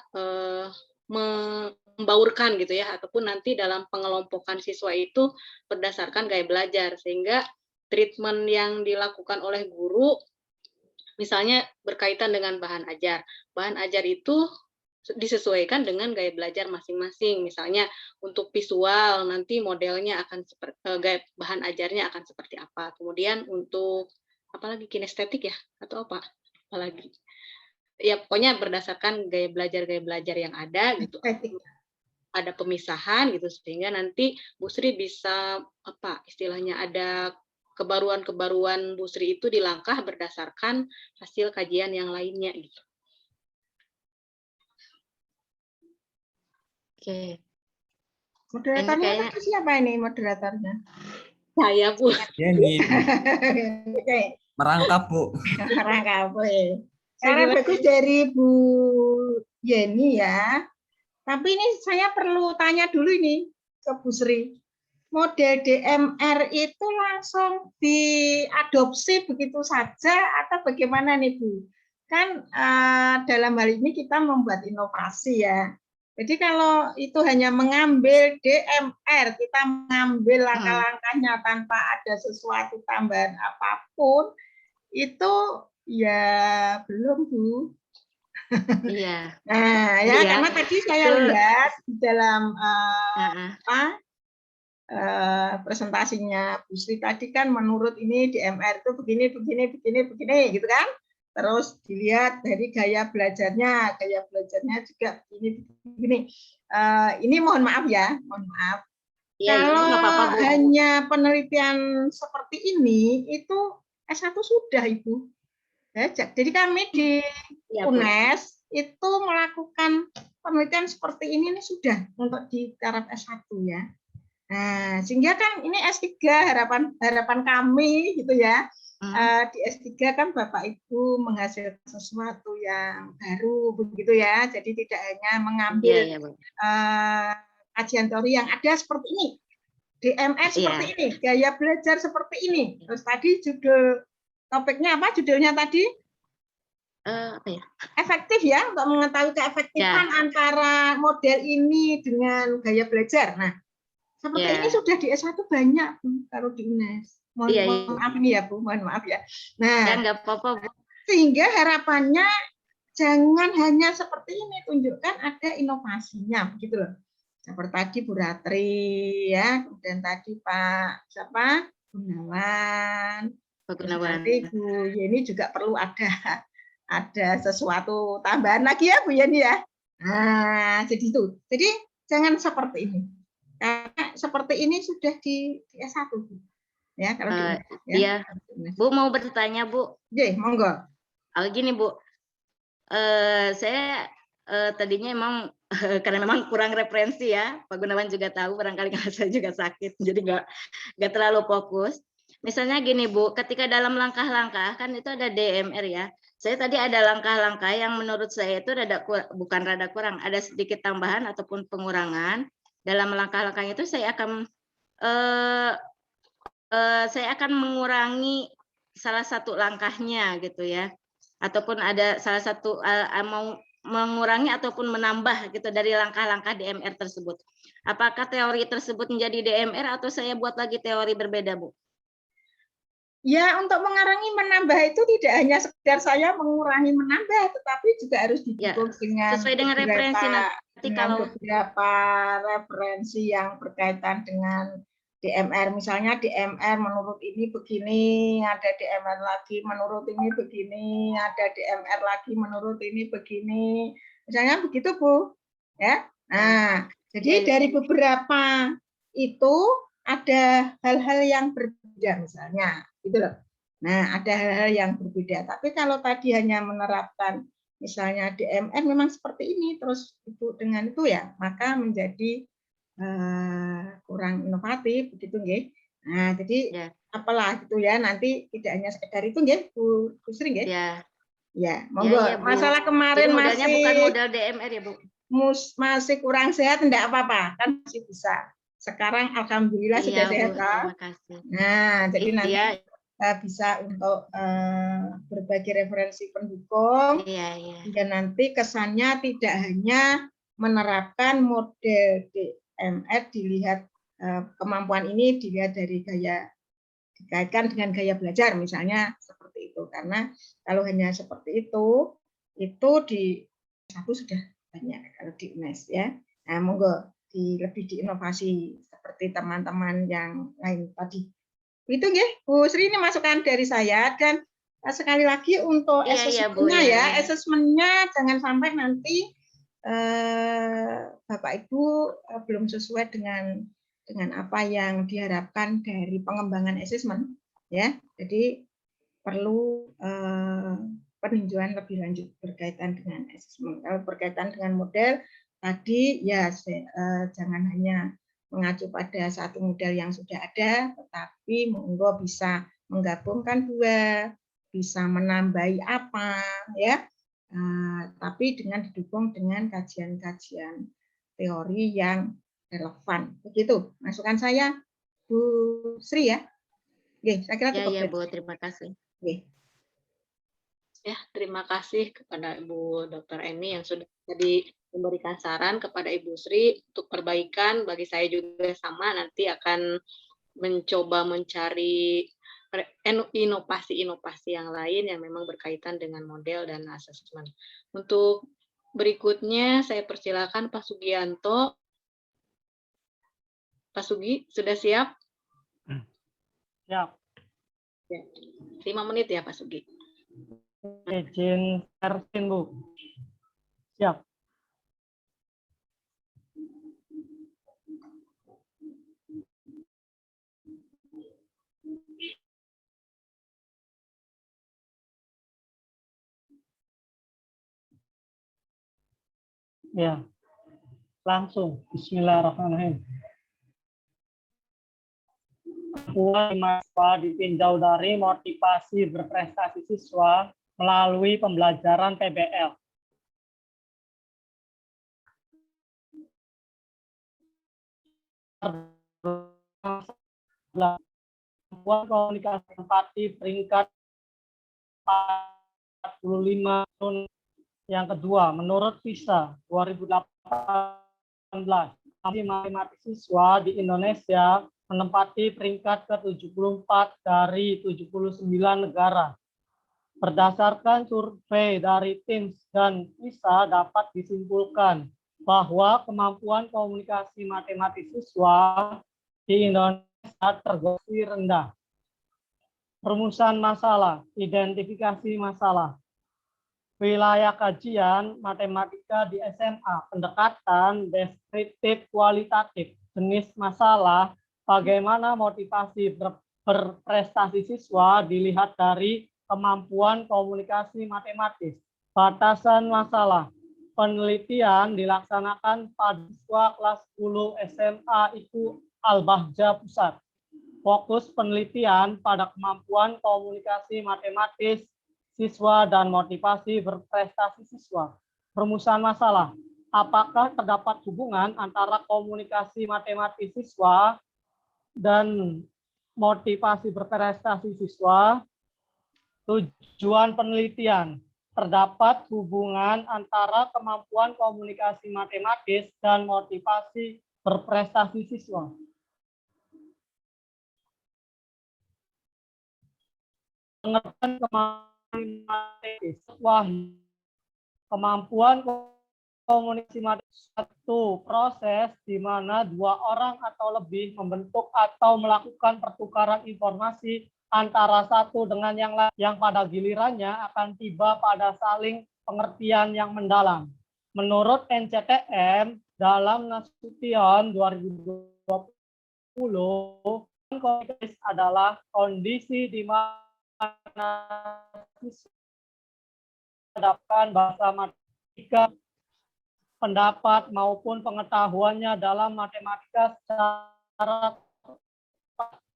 membaurkan gitu ya, ataupun nanti dalam pengelompokan siswa itu berdasarkan gaya belajar sehingga treatment yang dilakukan oleh guru misalnya berkaitan dengan bahan ajar. Bahan ajar itu disesuaikan dengan gaya belajar masing-masing. Misalnya untuk visual nanti modelnya akan seperti gaya bahan ajarnya akan seperti apa. Kemudian untuk apalagi kinestetik ya atau apa? Apalagi ya pokoknya berdasarkan gaya belajar yang ada gitu. Ada pemisahan gitu sehingga nanti Bu Sri bisa apa istilahnya ada kebaruan-kebaruan Bu Sri itu dilangkah berdasarkan hasil kajian yang lainnya gitu. Oke. Moderatornya tadi siapa ini moderatornya? Saya Bu. Yeni, Oke, merangkap Bu. merangkap. Cara bagus dari Bu Yeni ya. Tapi ini saya perlu tanya dulu ini ke Bu Sri. Model DMR itu langsung diadopsi begitu saja atau bagaimana nih Bu? Kan dalam hal ini kita membuat inovasi ya. Jadi kalau itu hanya mengambil DMR, kita mengambil langkah-langkahnya tanpa ada sesuatu tambahan apapun, itu ya belum Bu. Iya. Nah ya Iya. karena tadi saya lihat di dalam presentasinya Bu Sri tadi kan menurut ini DMR itu begini gitu kan. Terus dilihat dari gaya belajarnya juga begini. Ini mohon maaf ya, mohon maaf. Iya, Kalau nggak apa-apa, Bu. hanya penelitian seperti ini itu S1 sudah Ibu. Ya, jadi kami di UNES itu melakukan penelitian seperti ini sudah untuk di taraf S1 ya. Nah, sehingga kan ini S3 harapan kami gitu ya. Di S3 kan Bapak Ibu menghasilkan sesuatu yang baru begitu ya. Jadi tidak hanya mengambil kajian teori yang ada seperti ini. DMR seperti ini, gaya belajar seperti ini. Terus tadi judul topiknya apa? Judulnya tadi? Apa ya? Efektif ya, untuk mengetahui keefektifan antara model ini dengan gaya belajar. Nah, seperti ini sudah di S1 banyak kalau di UNES. Mohon maaf ini ya Bu, mohon maaf ya. Nah, nggak apa-apa, Bu. Sehingga harapannya jangan hanya seperti ini, tunjukkan ada inovasinya begitu loh. Seperti tadi Bu Ratri ya, kemudian tadi Pak siapa? Gunawan. Nanti Bu Yeni juga perlu ada sesuatu tambahan lagi ya Bu Yeni ya. Nah, jadi itu. Jadi jangan seperti ini. Karena seperti ini sudah di S1 Bu. Ya, kalau di iya. Bu mau bertanya, Bu. Oke, monggo. Gini, Bu. Saya tadinya emang karena memang kurang referensi ya, Pak Gunawan juga tahu barangkali karena saya juga sakit, jadi nggak terlalu fokus. Misalnya gini Bu, ketika dalam langkah-langkah kan itu ada DMR ya. Saya tadi ada langkah-langkah yang menurut saya itu bukan rada kurang, ada sedikit tambahan ataupun pengurangan. Dalam langkah-langkah itu saya akan mengurangi salah satu langkahnya gitu ya, ataupun ada salah satu mau mengurangi ataupun menambah gitu dari langkah-langkah DMR tersebut. Apakah teori tersebut menjadi DMR atau saya buat lagi teori berbeda, Bu? Ya, untuk mengurangi menambah itu tidak hanya sekedar saya mengurangi menambah, tetapi juga harus didukung sesuai dengan referensi nanti beberapa referensi yang berkaitan dengan DMR. Misalnya DMR menurut ini begini, ada DMR lagi menurut ini begini, ada DMR lagi menurut ini begini. Misalnya begitu, Bu. Ya. Nah, jadi dari beberapa itu ada hal-hal yang berbeda misalnya, gitu loh. Nah, ada hal-hal yang berbeda. Tapi kalau tadi hanya menerapkan misalnya DMR memang seperti ini, terus itu dengan itu ya, maka menjadi kurang inovatif begitu nggih. Nah, jadi apalah gitu ya, nanti tidak hanya sekedar itu nggih, Bu Sri nggih. Ya, monggo. Masalah kemarin jadi bukan modal DMR ya, Bu. Masih kurang sehat enggak apa-apa, kan masih bisa. Sekarang alhamdulillah sudah sehat. Terima kasih. Nah, jadi nanti bisa untuk berbagi referensi pendukung. Dan nanti kesannya tidak hanya menerapkan model DMR, dilihat kemampuan ini dilihat dari gaya, dikaitkan dengan gaya belajar misalnya seperti itu. Karena kalau hanya seperti itu di satu sudah banyak kalau di UNES ya. Nah, monggo lebih diinovasi seperti teman-teman yang lain tadi. Itu nggih, Bu Sri, ini masukan dari saya. Dan sekali lagi untuk asesmennya asesmennya jangan sampai nanti Bapak Ibu belum sesuai dengan apa yang diharapkan dari pengembangan asesmen ya. Jadi perlu peninjauan lebih lanjut berkaitan dengan asesmen. Kalau berkaitan dengan model tadi ya jangan hanya mengacu pada satu model yang sudah ada, tetapi monggo bisa menggabungkan dua, bisa menambahi apa ya. Tapi dengan didukung dengan kajian-kajian teori yang relevan. Begitu masukan saya, Bu Sri ya. Oke, saya kira cukup. Ya, Bu, terima kasih. Oke. Ya, terima kasih kepada Ibu Dr. Eni yang sudah tadi memberikan saran kepada Ibu Sri untuk perbaikan. Bagi saya juga sama, nanti akan mencoba mencari inovasi-inovasi yang lain yang memang berkaitan dengan model dan asesmen. Untuk berikutnya, saya persilakan Pak Sugianto. Pak Sugi, sudah siap? Siap. Ya. 5 menit ya, Pak Sugi. Izin sharing, Bu. Siap. Ya, langsung. Bismillahirrahmanirrahim. Mahasiswa ditinjau dari motivasi berprestasi siswa melalui pembelajaran PBL. Kemampuan komunikasi empati peringkat 45. Yang kedua, menurut PISA 2018, matematik siswa di Indonesia menempati peringkat ke-74 dari 79 negara. Berdasarkan survei dari TIMSS dan PISA dapat disimpulkan bahwa kemampuan komunikasi matematik siswa di Indonesia tergolong rendah. Perumusan masalah, identifikasi masalah. Wilayah kajian matematika di SMA, pendekatan deskriptif kualitatif, jenis masalah, bagaimana motivasi berprestasi siswa dilihat dari kemampuan komunikasi matematis, batasan masalah, penelitian dilaksanakan pada siswa kelas 10 SMA itu Al-Bahja Pusat. Fokus penelitian pada kemampuan komunikasi matematis siswa dan motivasi berprestasi siswa. Rumusan masalah, apakah terdapat hubungan antara komunikasi matematis siswa dan motivasi berprestasi siswa? Tujuan penelitian, terdapat hubungan antara kemampuan komunikasi matematis dan motivasi berprestasi siswa. Pengertian kemampuan matematis. Kemampuan komunikasi matematis satu proses di mana dua orang atau lebih membentuk atau melakukan pertukaran informasi antara satu dengan yang lain yang pada gilirannya akan tiba pada saling pengertian yang mendalam. Menurut NCTM dalam Nasution 2020, komunikasi adalah kondisi di mana mendapatkan bahasa matematika, pendapat maupun pengetahuannya dalam matematika secara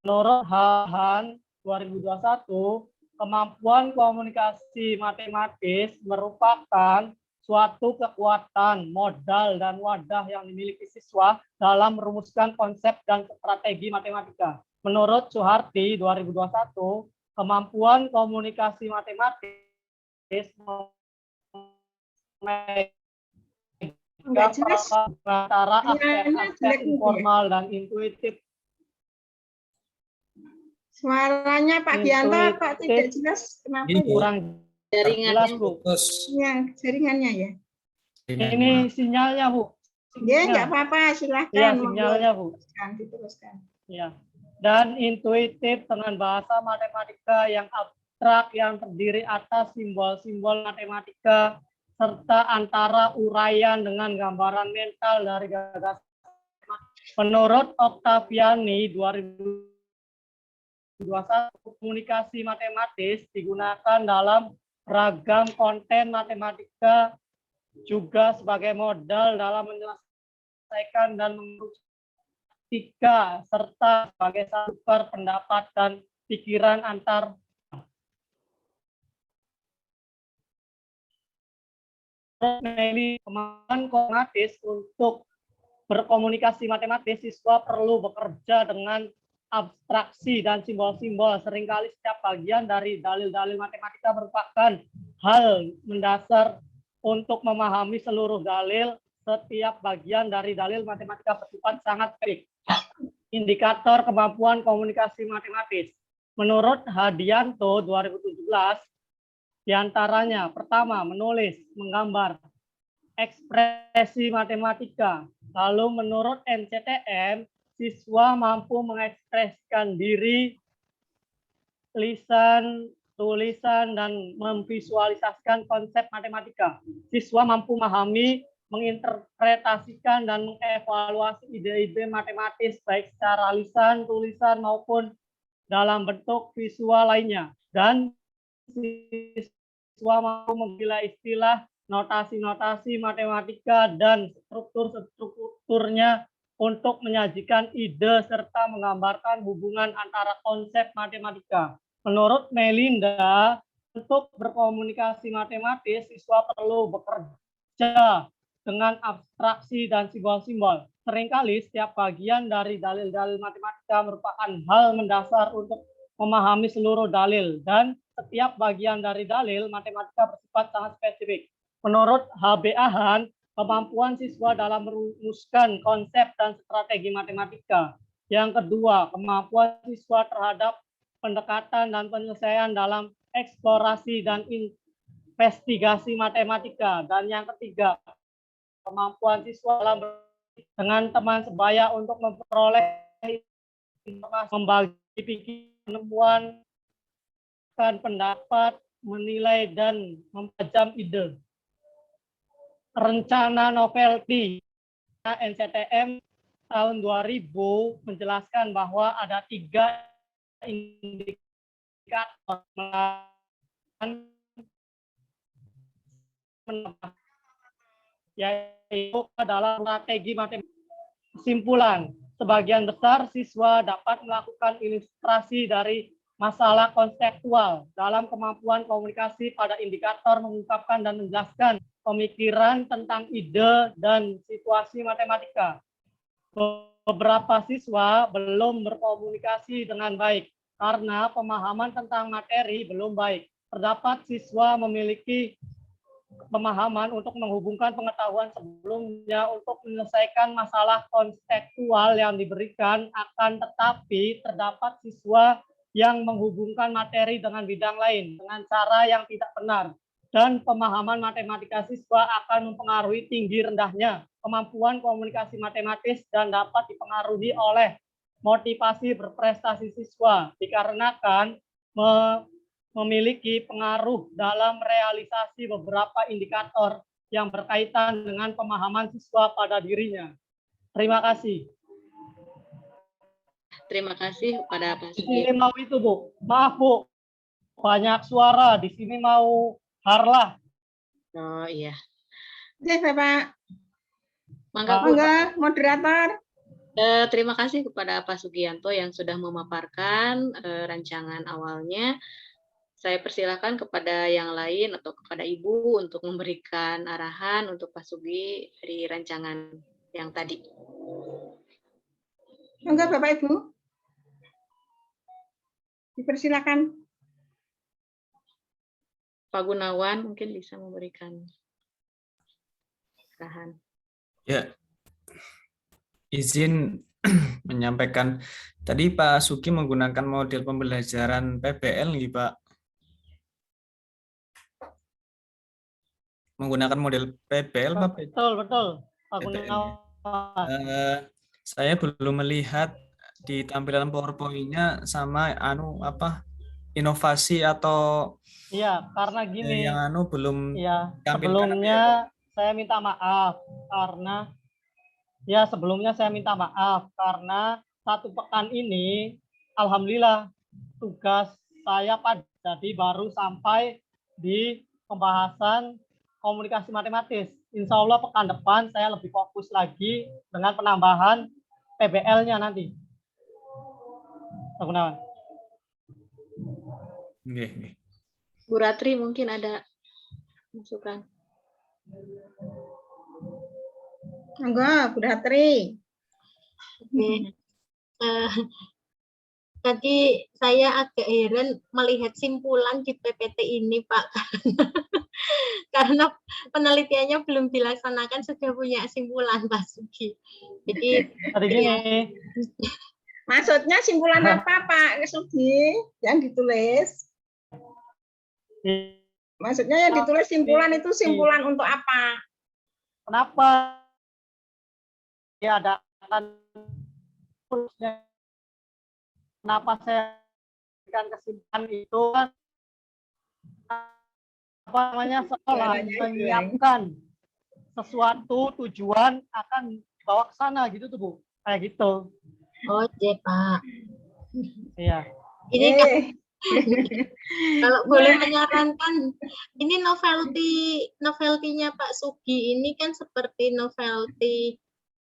menurut Hahan 2021, kemampuan komunikasi matematis merupakan suatu kekuatan, modal, dan wadah yang dimiliki siswa dalam merumuskan konsep dan strategi matematika. Menurut Suharti 2021, kemampuan komunikasi matematis antara aspek informal dan intuitif. Suaranya Pak Gianto kok tidak jelas, kenapa ya? Kurang jelas, Bu. Yang jaringannya ya? Ini sinyalnya, Bu. Ya, nggak apa-apa, silahkan. Ya, sinyalnya, Bu. Diteruskan. Ya. Dan intuitif dengan bahasa matematika yang abstrak yang terdiri atas simbol-simbol matematika serta antara uraian dengan gambaran mental dari gagasan. Menurut Octaviani 2021, komunikasi matematis digunakan dalam ragam konten matematika juga sebagai modal dalam menyelesaikan dan mengerucutkan serta sebagai sumber pendapat dan pikiran antar. Kemampuan kognitif untuk berkomunikasi matematis, siswa perlu bekerja dengan abstraksi dan simbol-simbol. Seringkali setiap bagian dari dalil-dalil matematika merupakan hal mendasar untuk memahami seluruh dalil. Setiap bagian dari dalil matematika bersifat sangat baik. Indikator kemampuan komunikasi matematis. Menurut Hadianto 2017, diantaranya pertama, menulis, menggambar, ekspresi matematika. Lalu menurut NCTM, siswa mampu mengekspresikan diri, lisan, tulisan, dan memvisualisasikan konsep matematika. Siswa mampu memahami, menginterpretasikan, dan mengevaluasi ide-ide matematis baik secara lisan, tulisan, maupun dalam bentuk visual lainnya. Dan siswa mampu mempilah istilah, notasi-notasi matematika, dan strukturnya untuk menyajikan ide serta menggambarkan hubungan antara konsep matematika. Menurut Melinda, untuk berkomunikasi matematis, siswa perlu bekerja dengan abstraksi dan simbol-simbol. Seringkali setiap bagian dari dalil-dalil matematika merupakan hal mendasar untuk memahami seluruh dalil, dan setiap bagian dari dalil matematika bersifat sangat spesifik. Menurut H.B. Ahan, kemampuan siswa dalam merumuskan konsep dan strategi matematika. Yang kedua, kemampuan siswa terhadap pendekatan dan penyelesaian dalam eksplorasi dan investigasi matematika. Dan yang ketiga, kemampuan siswa dalam dengan teman sebaya untuk memperoleh informasi, membagi pikiran, penemuan, pendapat, menilai, dan mempertajam ide. Rencana novelty NCTM tahun 2000 menjelaskan bahwa ada 3 indikator yaitu adalah strategi matematika. Kesimpulan, sebagian besar siswa dapat melakukan ilustrasi dari masalah konseptual dalam kemampuan komunikasi pada indikator mengungkapkan dan menjelaskan pemikiran tentang ide dan situasi matematika. Beberapa siswa belum berkomunikasi dengan baik karena pemahaman tentang materi belum baik. Terdapat siswa memiliki pemahaman untuk menghubungkan pengetahuan sebelumnya untuk menyelesaikan masalah konseptual yang diberikan, akan tetapi terdapat siswa yang menghubungkan materi dengan bidang lain dengan cara yang tidak benar, dan pemahaman matematika siswa akan mempengaruhi tinggi rendahnya kemampuan komunikasi matematis dan dapat dipengaruhi oleh motivasi berprestasi siswa dikarenakan memiliki pengaruh dalam realisasi beberapa indikator yang berkaitan dengan pemahaman siswa pada dirinya. Terima kasih. Terima kasih kepada Pak Di Sugi. sini mau itu, Bu. Maaf, Bu. Banyak suara. Di sini mau harlah. Oh iya. Oke, Bapak. Mangga, Bu. Monggo, moderator. Terima kasih kepada Pak Sugianto yang sudah memaparkan rancangan awalnya. Saya persilakan kepada yang lain atau kepada Ibu untuk memberikan arahan untuk Pak Sugi dari rancangan yang tadi. Monggo, Bapak Ibu. Dipersilakan. Pak Gunawan mungkin bisa memberikan arahan. Ya, izin menyampaikan tadi Pak Sugi menggunakan model pembelajaran PBL nih Pak. Menggunakan model PBL Pak. Betul. Pak PBL. Gunawan. Saya belum melihat di tampilan PowerPoint-nya sama inovasi atau Iya, karena gini. yang belum Iya, ditampilkan. sebelumnya saya minta maaf karena satu pekan ini alhamdulillah tugas saya jadi baru sampai di pembahasan komunikasi matematis. Insya Allah pekan depan saya lebih fokus lagi dengan penambahan PBL-nya nanti. Pak Gunawan. Oke. Bu Ratri mungkin ada masukan. Monggo, Bu Ratri. Oke. Tadi saya agak heran melihat simpulan di PPT ini, Pak. Karena penelitiannya belum dilaksanakan, sudah punya simpulan, Pak Sugi. Jadi, gini. Maksudnya simpulan apa, Pak Sugi? Yang ditulis? Maksudnya yang ditulis simpulan itu simpulan untuk apa? Kenapa diadakan? Kenapa saya berikan kesimpulan itu kan sekolah menyiapkan sesuatu tujuan akan dibawa ke sana gitu tuh Bu, kayak gitu. oh, Pak. Iya. Ini kan, kalau boleh menyarankan, ini novelty-nya Pak Sugi ini kan seperti novelty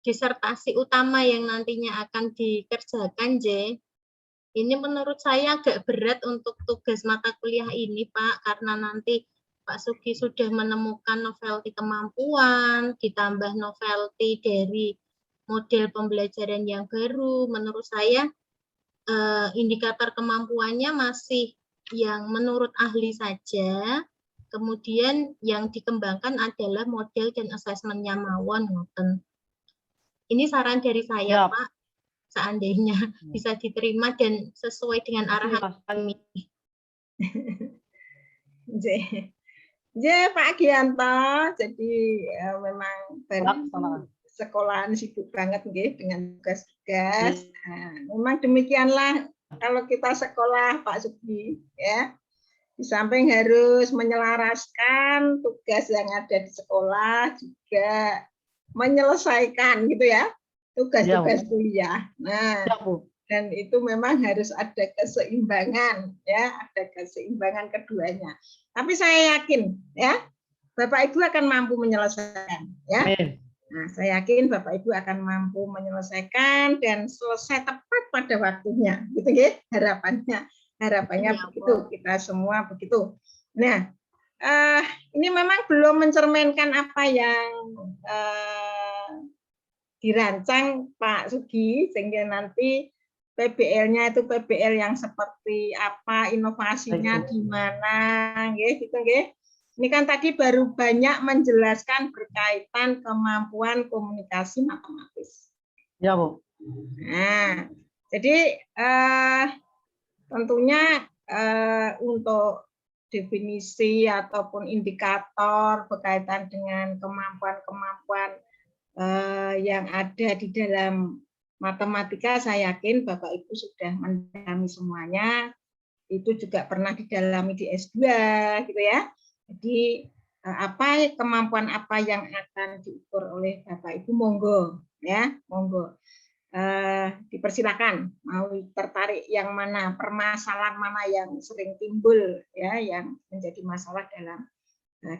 disertasi utama yang nantinya akan dikerjakan, J. Ini menurut saya agak berat untuk tugas mata kuliah ini, Pak, karena nanti Pak Sugi sudah menemukan novelty kemampuan, ditambah novelty dari model pembelajaran yang baru. Menurut saya, indikator kemampuannya masih yang menurut ahli saja, kemudian yang dikembangkan adalah model dan asesmennya mawon. Ini saran dari saya, Yap. Pak. Seandainya bisa diterima dan sesuai dengan arahan kami. Pak Gianto, jadi memang sekolahan sibuk banget dengan tugas-tugas. Nah, memang demikianlah kalau kita sekolah Pak Sugi, ya. Di samping harus menyelaraskan tugas yang ada di sekolah, juga menyelesaikan gitu ya tugas-tugas kuliah. Nah, dan itu memang harus ada keseimbangan, ya, ada keseimbangan keduanya. Tapi saya yakin, ya, Bapak Ibu akan mampu menyelesaikan, ya. Amin. Nah, saya yakin Bapak Ibu akan mampu menyelesaikan dan selesai tepat pada waktunya, gitu ya. Harapannya Ya, begitu, kita semua begitu. Nah, ini memang belum mencerminkan apa yang dirancang Pak Sugi, sehingga nanti PBL-nya itu PBL yang seperti apa, inovasinya di mana, gitu nggih. Ini kan tadi baru banyak menjelaskan berkaitan kemampuan komunikasi matematis. Ya, Bu. Nah, jadi tentunya untuk definisi ataupun indikator berkaitan dengan kemampuan-kemampuan yang ada di dalam matematika, saya yakin Bapak Ibu sudah mendalami semuanya. Itu juga pernah didalami di S2, gitu ya. Jadi kemampuan apa yang akan diukur oleh Bapak Ibu, monggo, ya, monggo. Dipersilakan mau tertarik yang mana, permasalahan mana yang sering timbul, ya, yang menjadi masalah dalam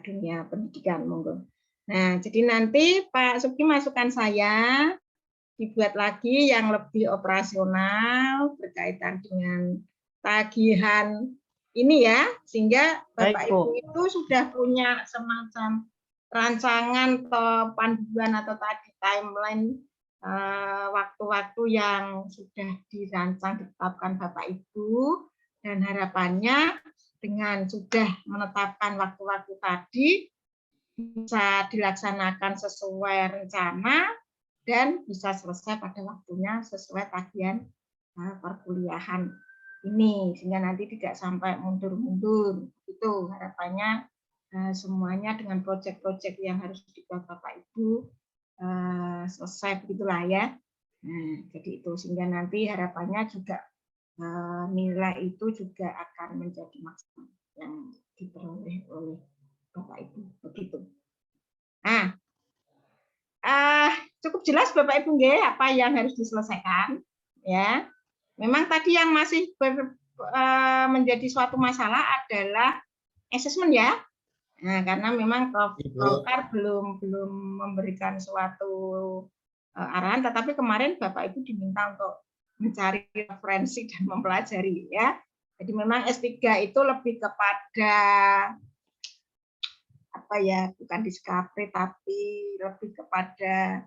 dunia pendidikan, monggo. Nah, jadi nanti Pak Suki masukan saya dibuat lagi yang lebih operasional berkaitan dengan tagihan ini, ya, sehingga Bapak Baik, Bu. Ibu itu sudah punya semacam rancangan atau panduan atau tadi timeline waktu-waktu yang sudah dirancang, ditetapkan Bapak Ibu, dan harapannya dengan sudah menetapkan waktu-waktu tadi bisa dilaksanakan sesuai rencana dan bisa selesai pada waktunya sesuai tagihan perkuliahan ini, sehingga nanti tidak sampai mundur-mundur. Itu harapannya semuanya dengan proyek-proyek yang harus dibuat Bapak Ibu selesai, begitulah ya. Nah, jadi itu, sehingga nanti harapannya juga nilai itu juga akan menjadi maksimal yang diperoleh oleh Bapak Ibu, begitu. Nah, cukup jelas Bapak Ibu nggih apa yang harus diselesaikan, ya. Memang tadi yang masih menjadi suatu masalah adalah asesmen, ya. Nah, karena memang Golkar belum memberikan suatu arahan, tetapi kemarin Bapak Ibu diminta untuk mencari referensi dan mempelajari, ya. Jadi memang S3 itu lebih kepada apa ya, bukan discovery tapi lebih kepada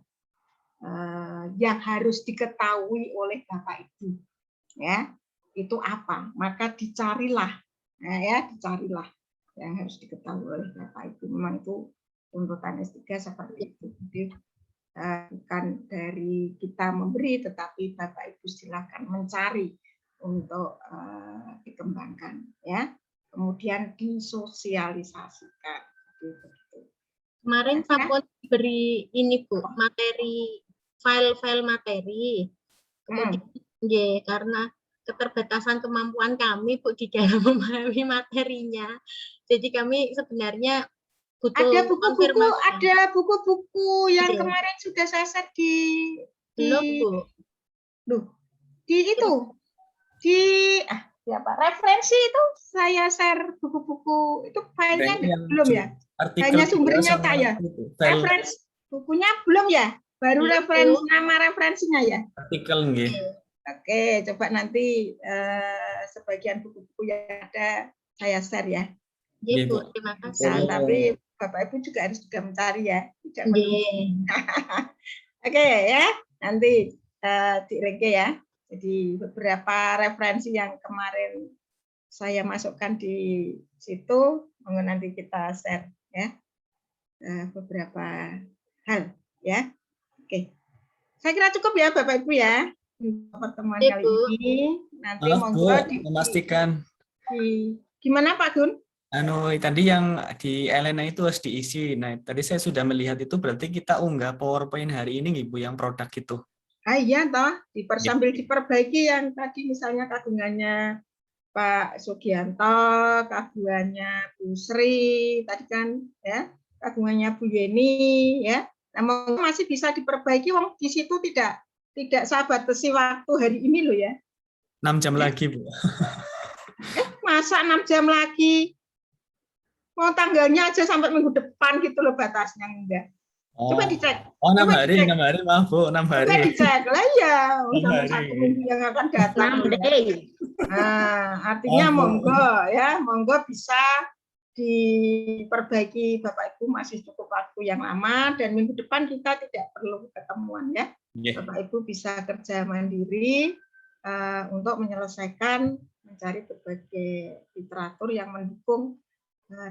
yang harus diketahui oleh Bapak Ibu, ya. Itu apa? Maka dicarilah, nah, ya, dicarilah yang harus diketahui oleh Bapak Ibu. Memang itu tuntutan S3 seperti itu. Jadi bukan dari kita memberi, tetapi Bapak Ibu silakan mencari untuk dikembangkan, ya. Kemudian disosialisasikan. Kemarin sampun beri ini Bu, materi, file-file materi. Kemudian karena keterbatasan kemampuan kami Bu di dalam memahami materinya. Jadi kami sebenarnya butuh ada buku-buku, konfirmasi. ada buku-buku yang kemarin sudah saya share belum Bu. Loh, di itu di apa, referensi itu saya share buku-buku itu, filenya belum ya? Hanya sumber nyata ya? Referensi bukunya belum ya? Baru referensi, nama referensinya ya? Artikel nggih. Oke, coba nanti sebagian buku-buku yang ada saya share ya. Iya Bu, terima kasih. Nah, tapi Bapak Ibu juga harus juga mencari ya. Tidak Oke ya, nanti direke ya. Jadi beberapa referensi yang kemarin saya masukkan di situ, nanti kita share ya beberapa hal ya. Oke, saya kira cukup ya Bapak Ibu ya untuk pertemuan kali ini. Nanti monggo memastikan. Gimana Pak Gun? Tadi yang di Elena itu harus diisi. Nah, tadi saya sudah melihat itu, berarti kita unggah PowerPoint hari ini, Ibu, yang produk itu. Iya toh, sambil diperbaiki yang tadi misalnya kagungannya Pak Sugianto, kagungannya Bu Sri, tadi kan ya, kagungannya Bu Yeni ya. Nah, masih bisa diperbaiki, wong di situ tidak saya batasi waktu hari ini loh ya. 6 jam lagi, Bu. Masa 6 jam lagi? mau tanggalnya aja sampai minggu depan gitu loh batasnya, enggak. Coba dicek. Oh, 6 Coba hari, dicek. 6 hari, maaf Bu, 6 Coba hari. dicek lah ya, 6 sampai hari. 1 minggu yang akan datang. 6 day. Nah, artinya Maaf, Bu. monggo ya, monggo bisa diperbaiki Bapak Ibu, masih cukup waktu yang lama dan minggu depan kita tidak perlu ketemuan ya. Nggih. Bapak Ibu bisa kerja mandiri untuk menyelesaikan mencari berbagai literatur yang mendukung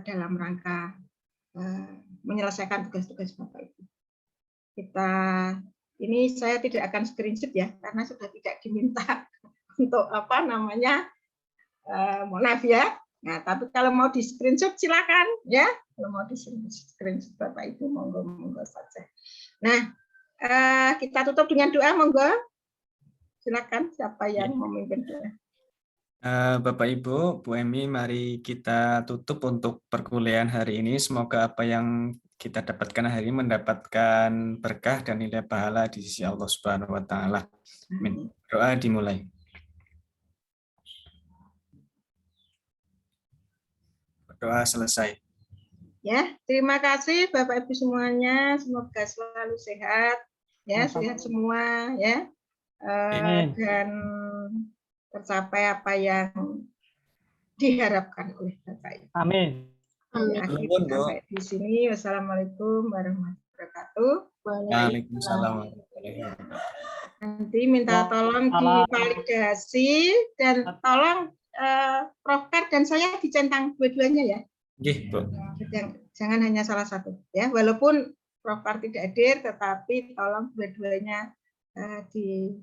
dalam rangka menyelesaikan tugas-tugas Bapak Ibu. Ini saya tidak akan screenshot ya, karena sudah tidak diminta untuk mohon maaf ya. Nah, tapi kalau mau di screenshot silakan ya. Kalau mau di screenshot Bapak Ibu monggo saja. Nah, kita tutup dengan doa, monggo. Silakan siapa yang memimpin doa. Bapak Ibu, Bu Emi, mari kita tutup untuk perkuliahan hari ini. Semoga apa yang kita dapatkan hari ini mendapatkan berkah dan nilai pahala di sisi Allah Subhanahu wa taala. Amin. Doa dimulai. Doa selesai. Ya, terima kasih Bapak Ibu semuanya, semoga selalu sehat ya, sehat semua ya. Dan tercapai apa yang diharapkan oleh Bapak Ibu. Amin. Akhir sampai di sini. Wassalamualaikum warahmatullahi wabarakatuh. Waalaikumsalam warahmatullahi wabarakatuh. Nanti minta tolong divalidasi dan tolong Prof. Fer dan saya dicentang dua-duanya ya. Nggih, Bu. Jangan hanya salah satu ya. Walaupun Prof. Fer tidak hadir, tetapi tolong dua-duanya di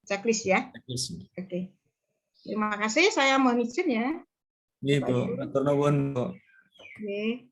checklist ya. Oke. Terima kasih. Saya mohon izin ya. Nggih, Bu. Matur nuwun, Bu. Oke.